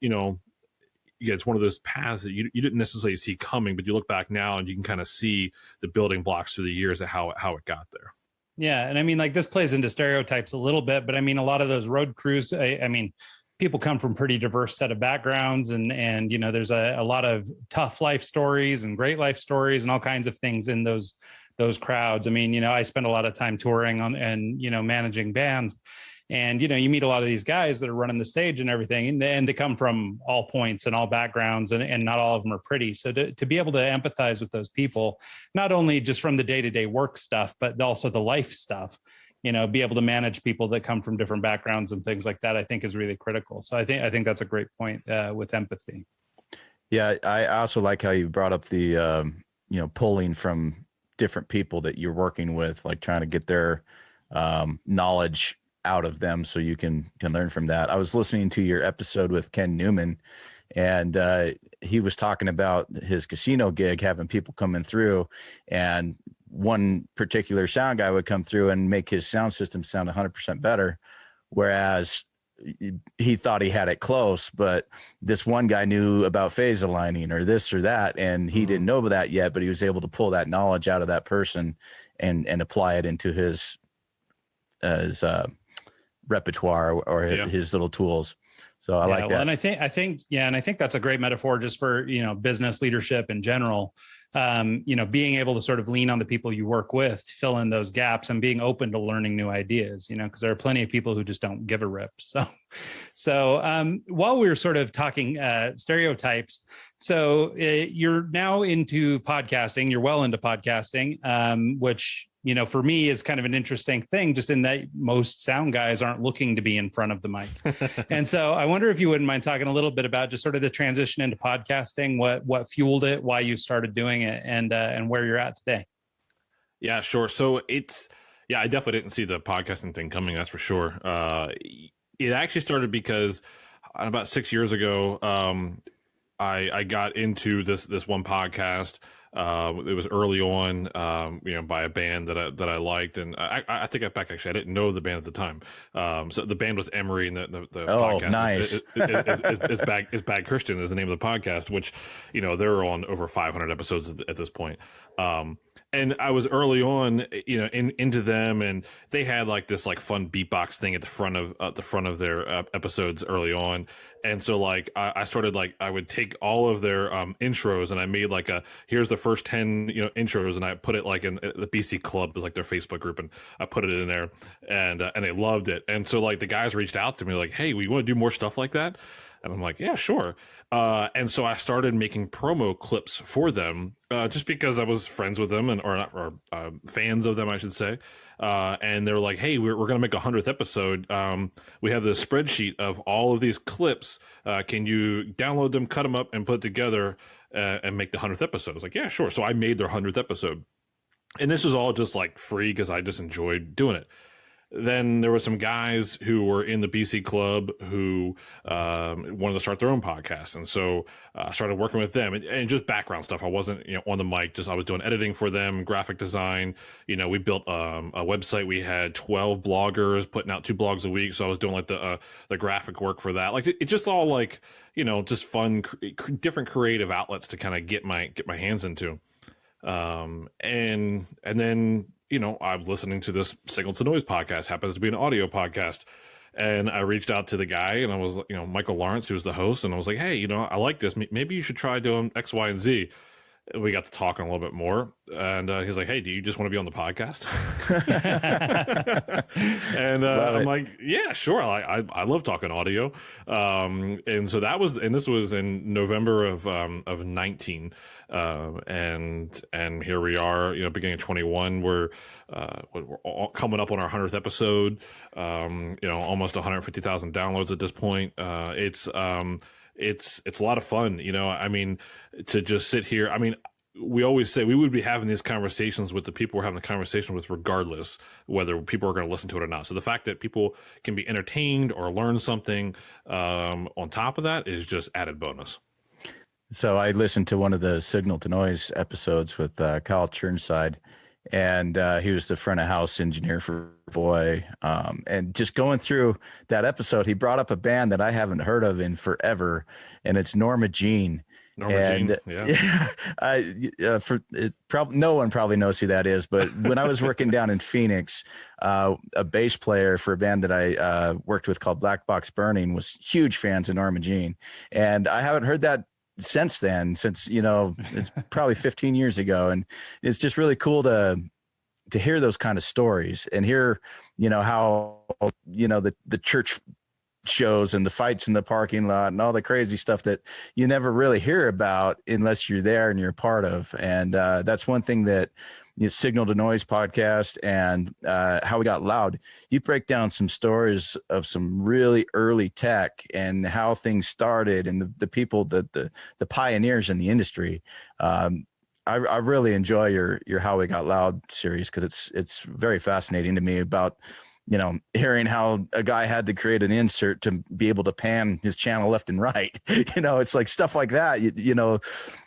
Speaker 2: it's one of those paths that you didn't necessarily see coming, but you look back now and you can kind of see the building blocks through the years of how it got there.
Speaker 1: Yeah. And I mean, like, this plays into stereotypes a little bit, but I mean, a lot of those road crews, I mean, people come from pretty diverse set of backgrounds, and there's a lot of tough life stories and great life stories and all kinds of things in those crowds. I mean, I spend a lot of time touring and managing bands. And, you meet a lot of these guys that are running the stage and everything, and they come from all points and all backgrounds, and not all of them are pretty. So to be able to empathize with those people, not only just from the day-to-day work stuff, but also the life stuff, be able to manage people that come from different backgrounds and things like that, I think is really critical. So I think that's a great point with empathy. Yeah.
Speaker 3: I also like how you brought up the, pulling from different people that you're working with, like trying to get their knowledge out of them so you can learn from that. I was listening to your episode with Ken Newman, and he was talking about his casino gig, having people coming through, and one particular sound guy would come through and make his sound system sound 100% better, whereas he thought he had it close, but this one guy knew about phase aligning or this or that, and he didn't know that yet, but he was able to pull that knowledge out of that person and apply it into his repertoire or his little tools. So I like that.
Speaker 1: And I think that's a great metaphor just for, business leadership in general. Being able to sort of lean on the people you work with, fill in those gaps, and being open to learning new ideas, because there are plenty of people who just don't give a rip. So while we were sort of talking stereotypes, so you're now into podcasting, you're well into podcasting, which, for me is kind of an interesting thing, just in that most sound guys aren't looking to be in front of the mic. And so I wonder if you wouldn't mind talking a little bit about just sort of the transition into podcasting, what fueled it, why you started doing it, and where you're at today.
Speaker 2: Yeah, sure. So I definitely didn't see the podcasting thing coming. That's for sure. It actually started because about 6 years ago, I got into this one podcast. It was early on, by a band that I liked, and I take it back. Actually, I didn't know the band at the time. So the band was Emery, and the podcast
Speaker 3: nice.
Speaker 2: is Bad Christian is the name of the podcast, which they're on over 500 episodes at this point. And I was early on, into them, and they had like this like fun beatbox thing at the front of their episodes early on. And so like I started like I would take all of their intros, and I made like here's the first 10 intros, and I put it like in the BC Club was like their Facebook group, and I put it in there, and they loved it. And so like the guys reached out to me like, hey, we want to do more stuff like that. And I'm like, yeah, sure. And so I started making promo clips for them, just because I was friends with them or fans of them, I should say. And they were like, hey, we're going to make a 100th episode. We have this spreadsheet of all of these clips. Can you download them, cut them up, and put it together and make the 100th episode? I was like, yeah, sure. So I made their 100th episode. And this was all just like free because I just enjoyed doing it. Then there were some guys who were in the BC Club who wanted to start their own podcast. And so I started working with them and just background stuff. I wasn't on the mic, just I was doing editing for them, graphic design. We built a website. We had 12 bloggers putting out 2 blogs a week. So I was doing like the graphic work for that. Like it just all like, just fun, different creative outlets to kind of get my hands into. And then, I'm listening to this Signal to Noise podcast, happens to be an audio podcast. And I reached out to the guy, and I was, Michael Lawrence, who was the host. And I was like, hey, I like this. Maybe you should try doing X, Y, and Z. We got to talking a little bit more, and he's like, hey, do you just want to be on the podcast? And I'm like, yeah, sure. I love talking audio. And so this was in November of 19. And here we are, beginning of 21, we're coming up on our 100th episode, almost 150,000 downloads at this point. It's a lot of fun, to just sit here. We always say we would be having these conversations with the people we're having the conversation with, regardless whether people are going to listen to it or not. So the fact that people can be entertained or learn something on top of that is just added bonus.
Speaker 3: So I listened to one of the Signal to Noise episodes with Kyle Churnside, and he was the front of house engineer for Voy. And just going through that episode, he brought up a band that I haven't heard of in forever, and it's Norma Jean.
Speaker 2: Jean, yeah.
Speaker 3: No one probably knows who that is, but when I was working down in Phoenix, a bass player for a band that I worked with called Black Box Burning was huge fans of Norma Jean, and I haven't heard that since it's probably 15 years ago, and it's just really cool to hear those kind of stories and hear how the church shows and the fights in the parking lot and all the crazy stuff that you never really hear about unless you're there and you're a part of. And that's one thing that Signal to Noise podcast and How We Got Loud, you break down some stories of some really early tech and how things started and the people that the pioneers in the industry. I really enjoy your How We Got Loud series because it's very fascinating to me about hearing how a guy had to create an insert to be able to pan his channel left and right. It's like stuff like that.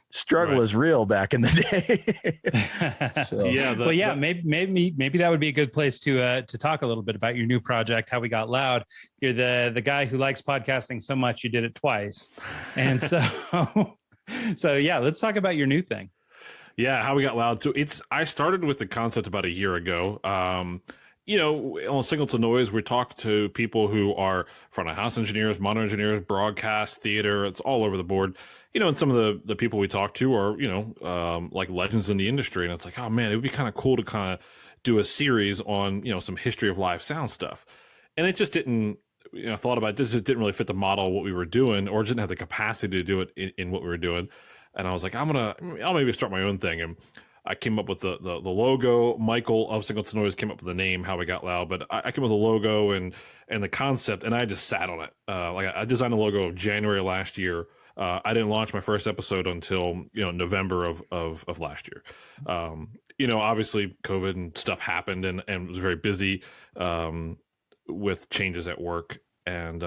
Speaker 3: Struggle
Speaker 2: right.
Speaker 3: is real back in the day. So.
Speaker 1: Yeah, maybe that would be a good place to talk a little bit about your new project, How We Got Loud. You're the guy who likes podcasting so much you did it twice, and so yeah, let's talk about your new thing.
Speaker 2: Yeah, How We Got Loud. So I started with the concept about a year ago. On Signal to Noise, we talk to people who are front of house engineers, monitor engineers, broadcast, theater. It's all over the board. And some of the people we talk to are, like legends in the industry. And it's like, oh man, it would be kind of cool to kind of do a series on, some history of live sound stuff. And it just didn't, thought about it, this just didn't really fit the model of what we were doing, or didn't have the capacity to do it in what we were doing. And I was like, I'll maybe start my own thing. And I came up with the logo. Michael of Signal to Noise came up with the name, How We Got Loud. But I came up with the logo and the concept, and I just sat on it. I designed the logo January last year. I didn't launch my first episode until November of last year. Obviously COVID and stuff happened, and was very busy with changes at work. And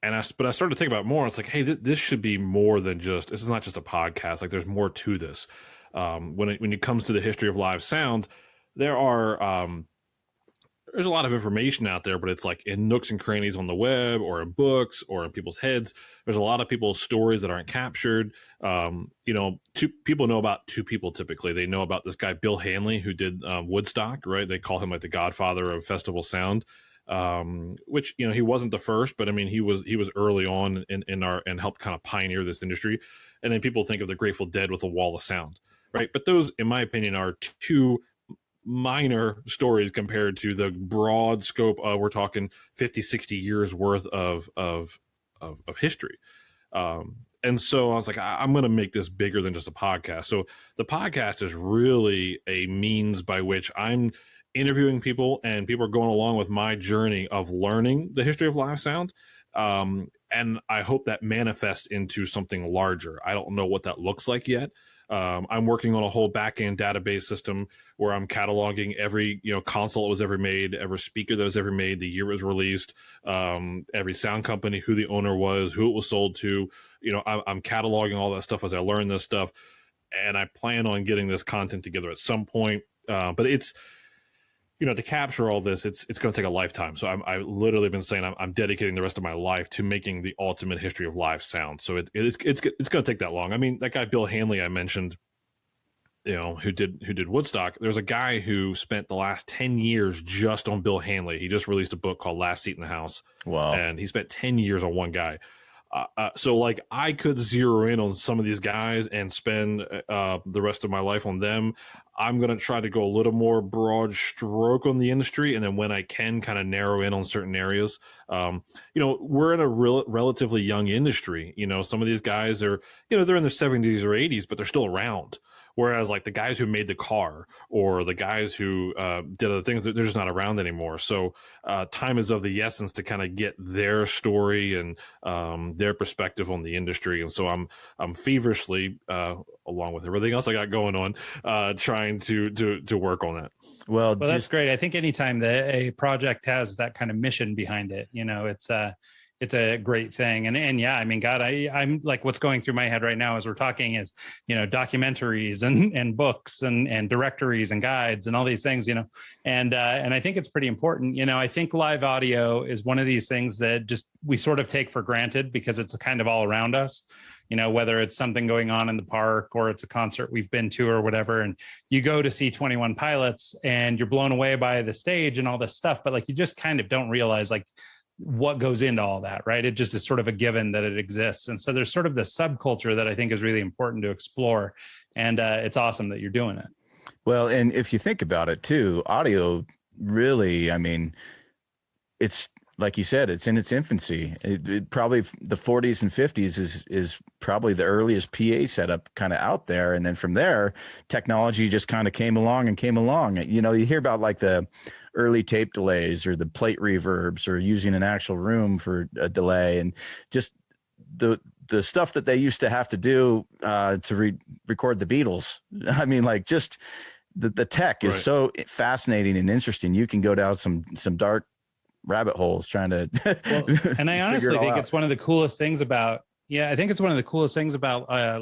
Speaker 2: but I started to think about it more. It's like, hey, this should be more than this is not just a podcast. Like, there's more to this. When it comes to the history of live sound, there's a lot of information out there, but it's like in nooks and crannies on the web or in books or in people's heads. There's a lot of people's stories that aren't captured. People know about two people typically. They know about this guy, Bill Hanley, who did Woodstock, right? They call him like the godfather of festival sound, which, he wasn't the first, but I mean, he was early on and helped kind of pioneer this industry. And then people think of the Grateful Dead with a wall of sound, right? But those, in my opinion, are two minor stories compared to the broad scope of, we're talking 50, 60 years worth of history. And so I was like, I'm going to make this bigger than just a podcast. So the podcast is really a means by which I'm interviewing people, and people are going along with my journey of learning the history of live sound. And I hope that manifests into something larger. I don't know what that looks like yet. I'm working on a whole back-end database system where I'm cataloging every console that was ever made, every speaker that was ever made, the year it was released, every sound company, who the owner was, who it was sold to. I'm cataloging all that stuff as I learn this stuff, and I plan on getting this content together at some point. But it's to capture all this, it's going to take a lifetime. So I literally been saying I'm dedicating the rest of my life to making the ultimate history of live sound. So it's going to take that long. I mean, that guy Bill Hanley I mentioned, who did Woodstock. There's a guy who spent the last 10 years just on Bill Hanley. He just released a book called Last Seat in the House. Wow! And he spent 10 years on one guy. So like I could zero in on some of these guys and spend the rest of my life on them. I'm going to try to go a little more broad stroke on the industry. And then when I can kind of narrow in on certain areas, we're in a relatively young industry. Some of these guys are, they're in their 70s or 80s, but they're still around. Whereas like the guys who made the car or the guys who did other things, they're just not around anymore. So time is of the essence to kind of get their story and their perspective on the industry. And so I'm feverishly, along with everything else I got going on, trying to work on that.
Speaker 1: Well, that's great. I think anytime that a project has that kind of mission behind it, it's a great thing. And yeah, I mean, God, I'm like, what's going through my head right now as we're talking is, documentaries and books and directories and guides and all these things, and I think it's pretty important. I think live audio is one of these things that just, we sort of take for granted because it's kind of all around us, whether it's something going on in the park or it's a concert we've been to or whatever. And you go to see 21 Pilots and you're blown away by the stage and all this stuff, but like, you just kind of don't realize like what goes into all that, right? It just is sort of a given that it exists. And so there's sort of this subculture that I think is really important to explore. And it's awesome that you're doing it.
Speaker 3: Well, and if you think about it too, audio really, I mean, it's like you said, it's in its infancy. It probably the 40s and 50s is probably the earliest PA setup kind of out there. And then from there, technology just kind of came along. You hear about like the early tape delays or the plate reverbs or using an actual room for a delay, and just the stuff that they used to have to do to record the Beatles. I mean, like just the tech is so fascinating and interesting. You can go down some dark rabbit holes trying to
Speaker 1: and I honestly think it's one of the coolest things about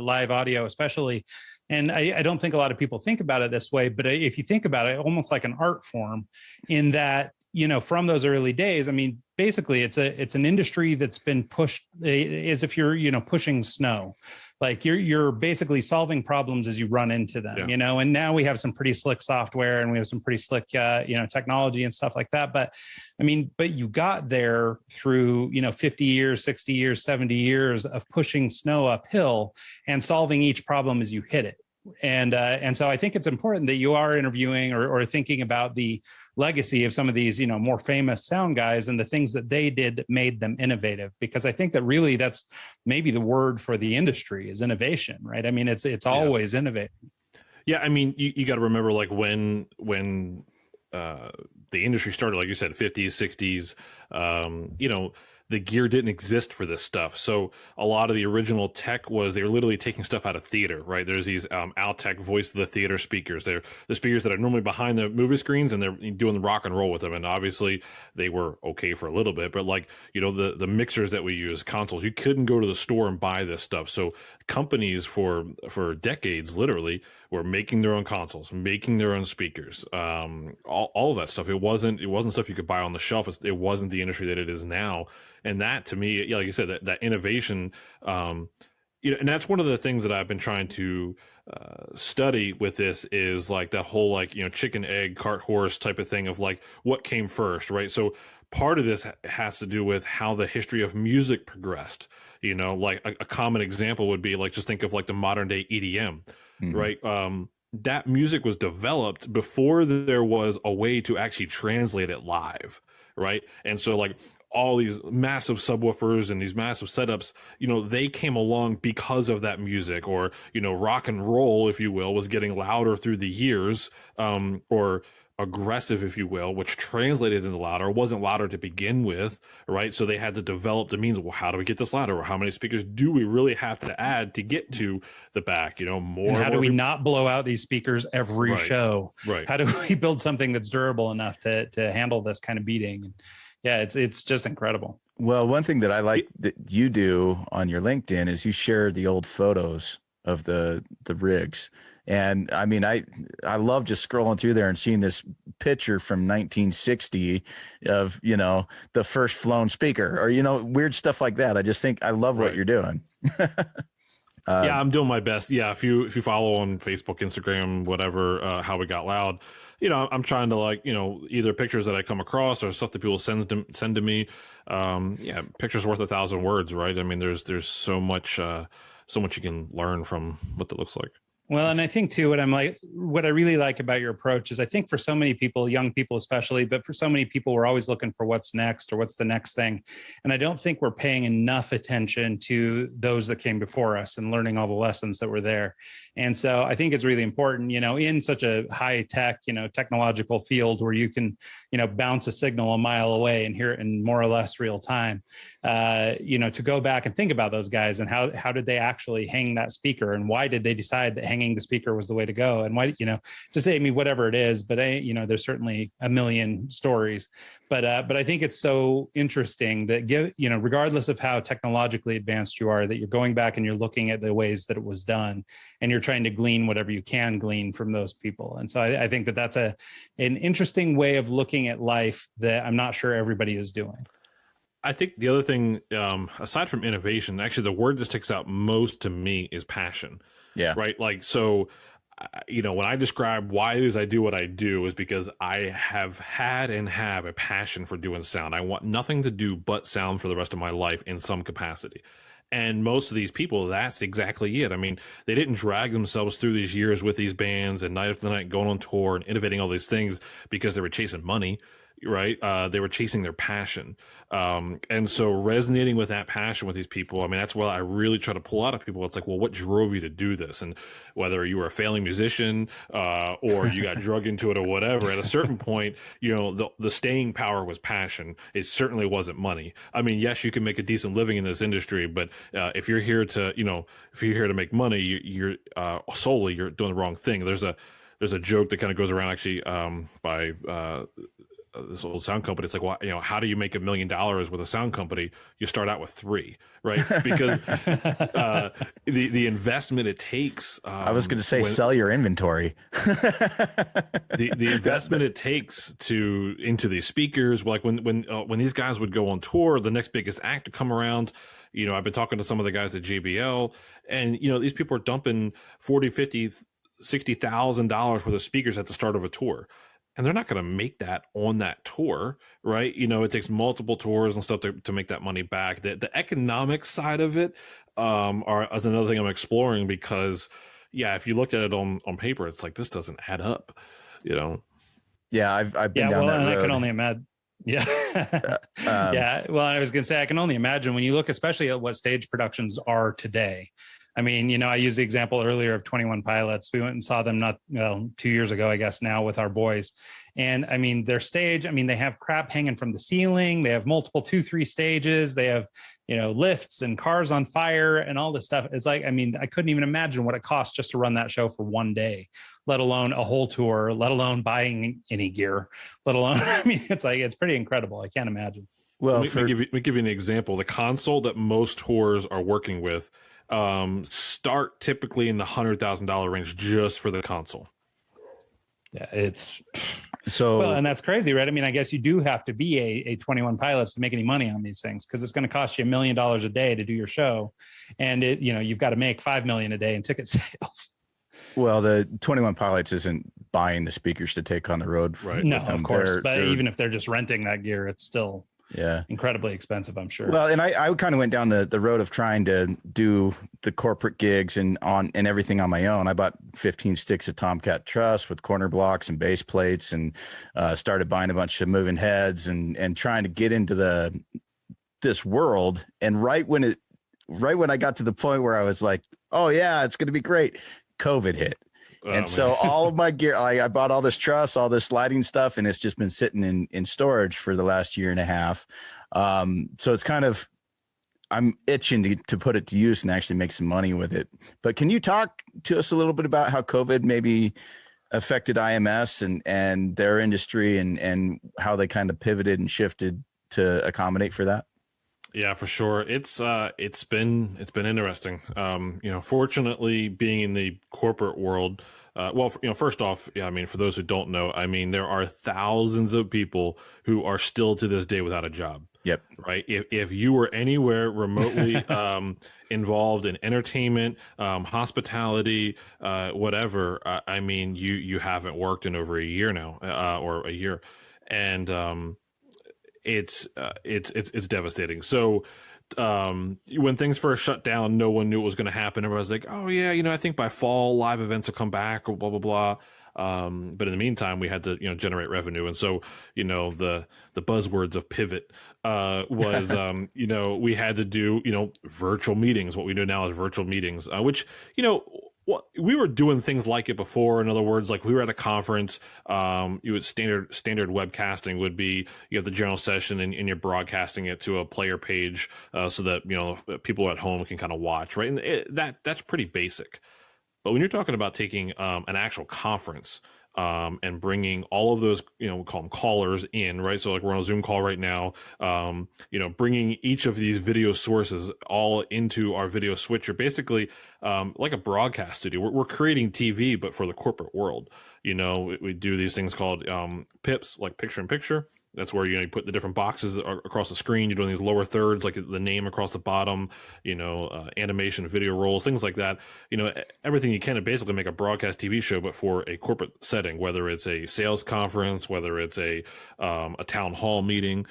Speaker 1: live audio, especially. And I don't think a lot of people think about it this way, but if you think about it, almost like an art form in that, from those early days, I mean, basically it's an industry that's been pushed as if you're, pushing snow, like you're basically solving problems as you run into them, and now we have some pretty slick software and we have some pretty slick, technology and stuff like that. But I mean, you got there through, 50 years, 60 years, 70 years of pushing snow uphill and solving each problem as you hit it. And so I think it's important that you are interviewing or thinking about the legacy of some of these, more famous sound guys and the things that they did that made them innovative, because I think that really that's maybe the word for the industry is innovation, right? I mean, it's always innovating.
Speaker 2: Yeah. I mean, you got to remember like when the industry started, like you said, 50s, 60s, the gear didn't exist for this stuff. So a lot of the original tech was they were literally taking stuff out of theater, right? There's these Altec voice of the theater speakers. They're the speakers that are normally behind the movie screens, and they're doing the rock and roll with them. And obviously they were okay for a little bit, but like, you know, the mixers that we use, consoles, you couldn't go to the store and buy this stuff. So companies for decades literally were making their own consoles, making their own speakers, all of that stuff. It wasn't stuff you could buy on the shelf. It wasn't the industry that it is now. And that, to me, yeah, like you said, that innovation, you know, and that's one of the things that I've been trying to study with this is like the whole, like, you know, chicken, egg, cart, horse type of thing of like what came first, right? So part of this has to do with how the history of music progressed. You know, like a common example would be like, just think of like the modern day EDM, right? That music was developed before there was a way to actually translate it live, right? And so like all these massive subwoofers and these massive setups, you know, they came along because of that music. Or, you know, rock and roll, if you will, was getting louder through the years, or aggressive, if you will, which translated into louder, wasn't louder to begin with, right? So they had to develop the means of, well, how do we get this louder? Or how many speakers do we really have to add to get to the back? You know, more.
Speaker 1: And how do we not blow out these speakers every show?
Speaker 2: Right.
Speaker 1: How do we build something that's durable enough to handle this kind of beating? And yeah, it's just incredible.
Speaker 3: Well, one thing that I like that you do on your LinkedIn is you share the old photos of the rigs. And I mean, I love just scrolling through there and seeing this picture from 1960 of, you know, the first flown speaker, or, you know, weird stuff like that. I just think I love what you're doing.
Speaker 2: Yeah, I'm doing my best. Yeah, if you follow on Facebook, Instagram, whatever, How We Got Loud, you know, I'm trying to, like, you know, either pictures that I come across or stuff that people send to me. Yeah, pictures worth 1,000 words, right? I mean, there's so much you can learn from what that looks like.
Speaker 1: Well, and I think too, what I really like about your approach is I think for so many people, young people especially, but for so many people, we're always looking for what's next or what's the next thing. And I don't think we're paying enough attention to those that came before us and learning all the lessons that were there. And so I think it's really important, you know, in such a high tech, you know, technological field where you can, you know, bounce a signal a mile away and hear it in more or less real time, you know, to go back and think about those guys and how did they actually hang that speaker, and why did they decide that hanging the speaker was the way to go, and why, you know, just say, I mean, whatever it is, but you know, there's certainly a million stories, but I think it's so interesting that you know, regardless of how technologically advanced you are, that you're going back and you're looking at the ways that it was done, and you're trying to glean whatever you can glean from those people. And so I think that that's an interesting way of looking at life that I'm not sure everybody is doing.
Speaker 2: I think the other thing, aside from innovation, actually the word that sticks out most to me is passion.
Speaker 3: Yeah.
Speaker 2: Right. Like, so, you know, when I describe why it is I do what I do is because I have had and have a passion for doing sound. I want nothing to do but sound for the rest of my life in some capacity. And most of these people, that's exactly it. I mean, they didn't drag themselves through these years with these bands and night after night going on tour and innovating all these things because they were chasing money. Right. They were chasing their passion. And so resonating with that passion with these people, I mean, that's what I really try to pull out of people. It's like, well, what drove you to do this? And whether you were a failing musician, or you got drug into it or whatever, at a certain point, you know, the staying power was passion. It certainly wasn't money. I mean, yes, you can make a decent living in this industry, but if you're here to, you know, if you're here to make money, you're solely, you're doing the wrong thing. There's a joke that kind of goes around actually, by, this old sound company. It's like, well, you know, how do you make $1 million with a sound company? You start out with 3, right? Because the investment it takes.
Speaker 3: I was going to say, sell your inventory.
Speaker 2: the investment it takes into these speakers, like when these guys would go on tour, the next biggest act to come around. You know, I've been talking to some of the guys at JBL, and you know, these people are dumping $40,000, $50,000, $60,000 worth of speakers at the start of a tour. And they're not going to make that on that tour, right? You know, it takes multiple tours and stuff to make that money back. The economic side of it is another thing I'm exploring because, yeah, if you looked at it on paper, it's like, this doesn't add up, you know?
Speaker 3: Yeah, I've been down that road.
Speaker 1: I can only imagine. Yeah. Yeah. Well, I was going to say, I can only imagine when you look, especially at what stage productions are today. I mean, I used the example earlier of 21 Pilots. We went and saw them 2 years ago, I guess now, with our boys. And I mean, their stage, they have crap hanging from the ceiling. They have multiple 2-3 stages. They have, lifts and cars on fire and all this stuff. It's like, I couldn't even imagine what it costs just to run that show for one day, let alone a whole tour, let alone buying any gear, let alone, it's pretty incredible. I can't imagine.
Speaker 2: Well, let me give you an example. The console that most tours are working with start typically in the $100,000 range just for the console.
Speaker 1: Yeah, it's well, and that's crazy, right? I guess you do have to be a 21 Pilots to make any money on these things, because it's going to cost you $1 million a day to do your show, and you've got to make $5 million a day in ticket sales.
Speaker 3: Well, the 21 Pilots isn't buying the speakers to take on the road.
Speaker 2: Right.
Speaker 1: No, of course. But even if they're just renting that gear, it's still incredibly expensive, I'm sure.
Speaker 3: Well, and I kind of went down the road of trying to do the corporate gigs and everything on my own. I bought 15 sticks of Tomcat truss with corner blocks and base plates, and started buying a bunch of moving heads and trying to get into this world. And right when I got to the point where I was like, oh yeah, it's going to be great, COVID hit. So all of my gear, I bought all this truss, all this lighting stuff, and it's just been sitting in storage for the last year and a half. So it's kind of, I'm itching to put it to use and actually make some money with it. But can you talk to us a little bit about how COVID maybe affected IMS and their industry and how they kind of pivoted and shifted to accommodate for that?
Speaker 2: Yeah, for sure. It's been interesting. Fortunately, being in the corporate world, first off, for those who don't know, there are thousands of people who are still to this day without a job.
Speaker 3: Yep.
Speaker 2: Right. If you were anywhere remotely involved in entertainment, hospitality, whatever, you haven't worked in over a year now, or a year, and it's devastating. So when things first shut down, no one knew what was going to happen. Everybody was like, oh yeah, I think by fall live events will come back, or blah blah blah. But in the meantime, we had to generate revenue, and so the buzzwords of pivot was we had to do virtual meetings. What we do now is virtual meetings, which we were doing things like it before. In other words, like we were at a conference, you would standard webcasting would be, you have the general session and you're broadcasting it to a player page, so that people at home can kind of watch, right? And that's pretty basic. But when you're talking about taking an actual conference and bringing all of those, we call them callers in, right? So like we're on a Zoom call right now, bringing each of these video sources all into our video switcher, basically like a broadcast studio. We're creating TV, but for the corporate world. We do these things called PIPs, like picture in picture. That's where you put the different boxes across the screen. You're doing these lower thirds, like the name across the bottom, animation, video rolls, things like that. Everything you can to basically make a broadcast TV show, but for a corporate setting, whether it's a sales conference, whether it's a town hall meeting.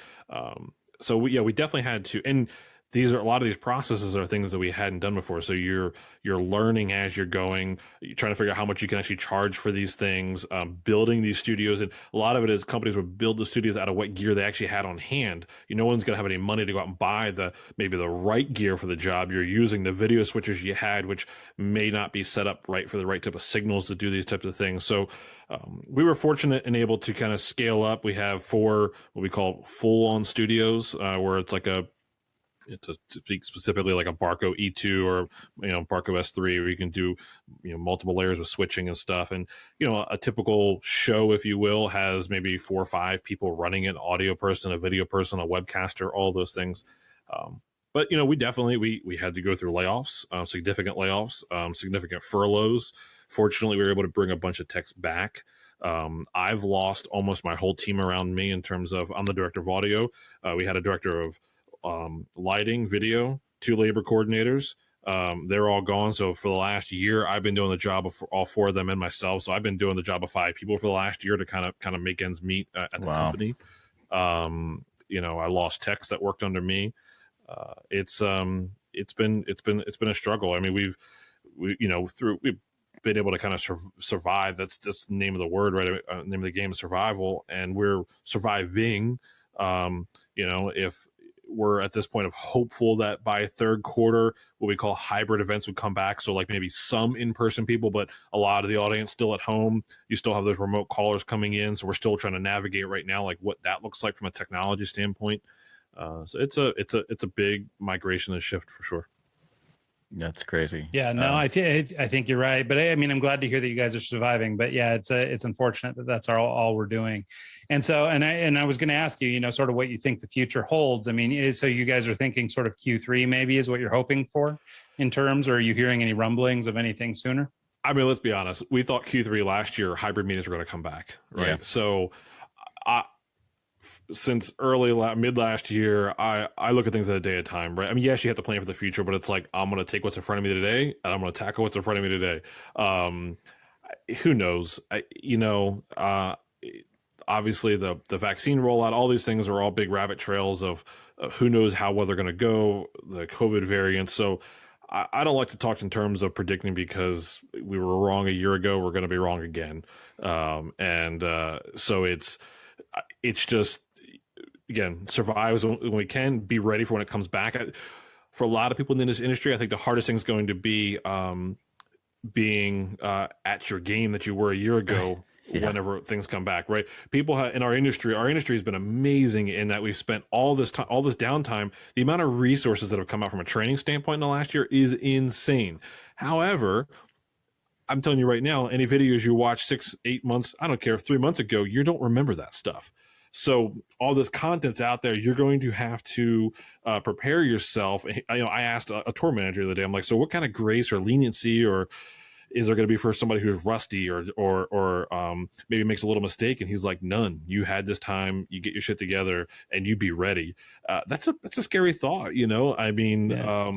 Speaker 2: So we definitely had to, and a lot of these processes are things that we hadn't done before. So you're learning as you're going, you're trying to figure out how much you can actually charge for these things, building these studios. And a lot of it is companies would build the studios out of what gear they actually had on hand. No one's going to have any money to go out and buy maybe the right gear for the job. You're using the video switchers you had, which may not be set up right for the right type of signals to do these types of things. So we were fortunate and able to kind of scale up. We have 4 what we call full-on studios, where it's like to speak specifically like a Barco E2 or Barco S3, where you can do multiple layers of switching and stuff. And a typical show, if you will, has maybe 4 or 5 people running it: audio person, a video person, a webcaster, all those things. But we definitely we had to go through layoffs, significant layoffs, significant furloughs. Fortunately, we were able to bring a bunch of techs back. I've lost almost my whole team around me in terms of, I'm the director of audio. We had a director of lighting, video, 2 labor coordinators. They're all gone. So for the last year, I've been doing the job of all 4 of them and myself. So I've been doing the job of 5 people for the last year to kind of make ends meet at the company. I lost techs that worked under me. It's been a struggle. We've been able to kind of survive. That's just the name of the word, right? Name of the game is survival, and we're surviving. If we're at this point of hopeful that by third quarter, what we call hybrid events would come back. So like maybe some in-person people, but a lot of the audience still at home. You still have those remote callers coming in. So we're still trying to navigate right now, like what that looks like from a technology standpoint. So it's a big migration and shift for sure.
Speaker 3: That's crazy.
Speaker 1: Yeah, no, I think you're right. But I mean, I'm glad to hear that you guys are surviving. But yeah, it's unfortunate that that's all we're doing. And so, and I was going to ask you, sort of what you think the future holds. I mean, so you guys are thinking sort of Q3 maybe is what you're hoping for in terms, or are you hearing any rumblings of anything sooner?
Speaker 2: I mean, let's be honest. We thought Q3 last year, hybrid meetings were going to come back, right? Yeah. So since mid last year, I look at things at a day at a time, right? I mean, yes, you have to plan for the future, but it's like, I'm going to take what's in front of me today and I'm going to tackle what's in front of me today. Who knows? Obviously the vaccine rollout, all these things are all big rabbit trails of who knows how well they're going to go, the COVID variants. So I don't like to talk in terms of predicting because we were wrong a year ago. We're going to be wrong again. So it's just, again, survive when we can, be ready for when it comes back. For a lot of people in this industry, I think the hardest thing is going to be being at your game that you were a year ago. Yeah. Whenever things come back, right? People in our industry has been amazing in that we've spent all this time, all this downtime. The amount of resources that have come out from a training standpoint in the last year is insane. However, I'm telling you right now, any videos you watch 6, 8 months, I don't care, 3 months ago, you don't remember that stuff. So all this content's out there. You're going to have to prepare yourself. I asked a tour manager the other day, I'm like, so what kind of grace or leniency or is there going to be for somebody who's rusty or maybe makes a little mistake? And he's like, none. You had this time. You get your shit together and you be ready. That's a scary thought, I mean, yeah.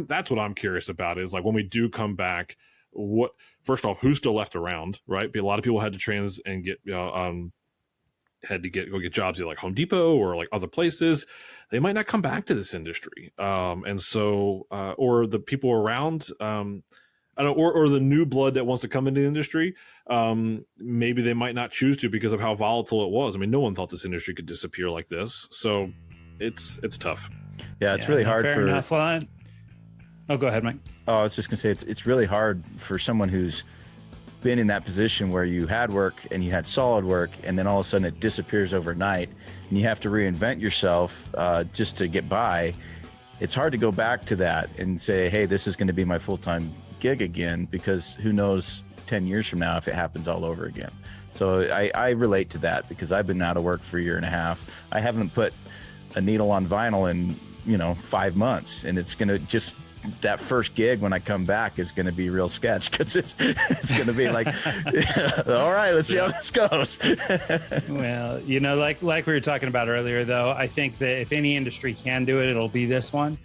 Speaker 2: That's what I'm curious about is like when we do come back. First off, who's still left around, right? A lot of people had to trans and get had to go get jobs at like Home Depot or like other places. They might not come back to this industry. And so, or the people around, or the new blood that wants to come into the industry, maybe they might not choose to because of how volatile it was. I mean, no one thought this industry could disappear like this. So it's tough.
Speaker 3: Yeah, it's really hard
Speaker 1: fair enough. Well, go ahead, Mike.
Speaker 3: Oh, I was just gonna say it's really hard for someone who's been in that position where you had work and you had solid work and then all of a sudden it disappears overnight and you have to reinvent yourself just to get by. It's hard to go back to that and say, hey, this is going to be my full-time gig again, because who knows 10 years from now if it happens all over again. So I relate to that because I've been out of work for a year and a half. I haven't put a needle on vinyl in 5 months, and it's going to just that first gig when I come back is going to be real sketch because it's going to be like, all right, let's see how this goes.
Speaker 1: Well, like we were talking about earlier, though, I think that if any industry can do it, it'll be this one.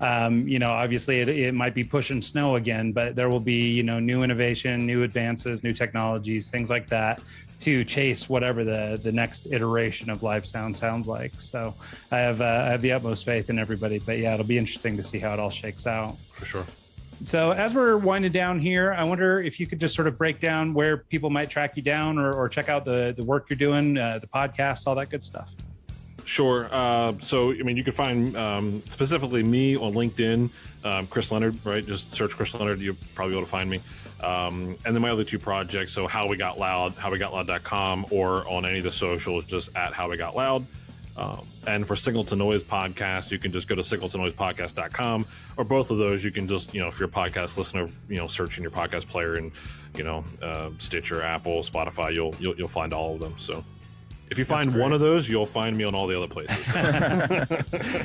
Speaker 1: Obviously it might be pushing snow again, but there will be, new innovation, new advances, new technologies, things like that to chase whatever the next iteration of live sound sounds like. So I have the utmost faith in everybody, but yeah, it'll be interesting to see how it all shakes out.
Speaker 2: For sure.
Speaker 1: So as we're winding down here, I wonder if you could just sort of break down where people might track you down or check out the work you're doing, the podcasts, all that good stuff. Sure.
Speaker 2: So, I mean, you can find specifically me on LinkedIn, Chris Leonard, right? Just search Chris Leonard. You'll probably be able to find me. And then my other two projects, so How We Got Loud, howwegotloud.com, or on any of the socials, just at How We Got Loud. And for Signal to Noise podcast, you can just go to signaltonoisepodcast.com, or both of those, you can just, if you're a podcast listener, search in your podcast player and, Stitcher, Apple, Spotify, you'll find all of them. So if you find one of those, you'll find me on all the other places.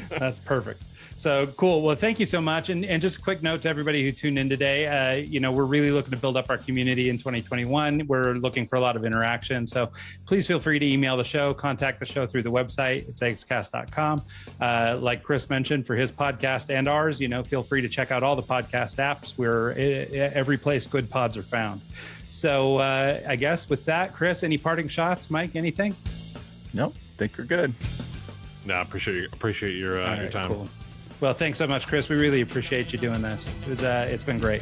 Speaker 1: That's perfect. So cool. Well, thank you so much. And just a quick note to everybody who tuned in today. We're really looking to build up our community in 2021. We're looking for a lot of interaction. So please feel free to email the show, contact the show through the website. It's egscast.com. Like Chris mentioned, for his podcast and ours, feel free to check out all the podcast apps where every place good pods are found. So I guess with that, Chris, any parting shots? Mike, anything?
Speaker 3: Nope, think we're good.
Speaker 2: No, I appreciate your time.
Speaker 1: Cool. Well, thanks so much, Chris. We really appreciate you doing this. It's been great.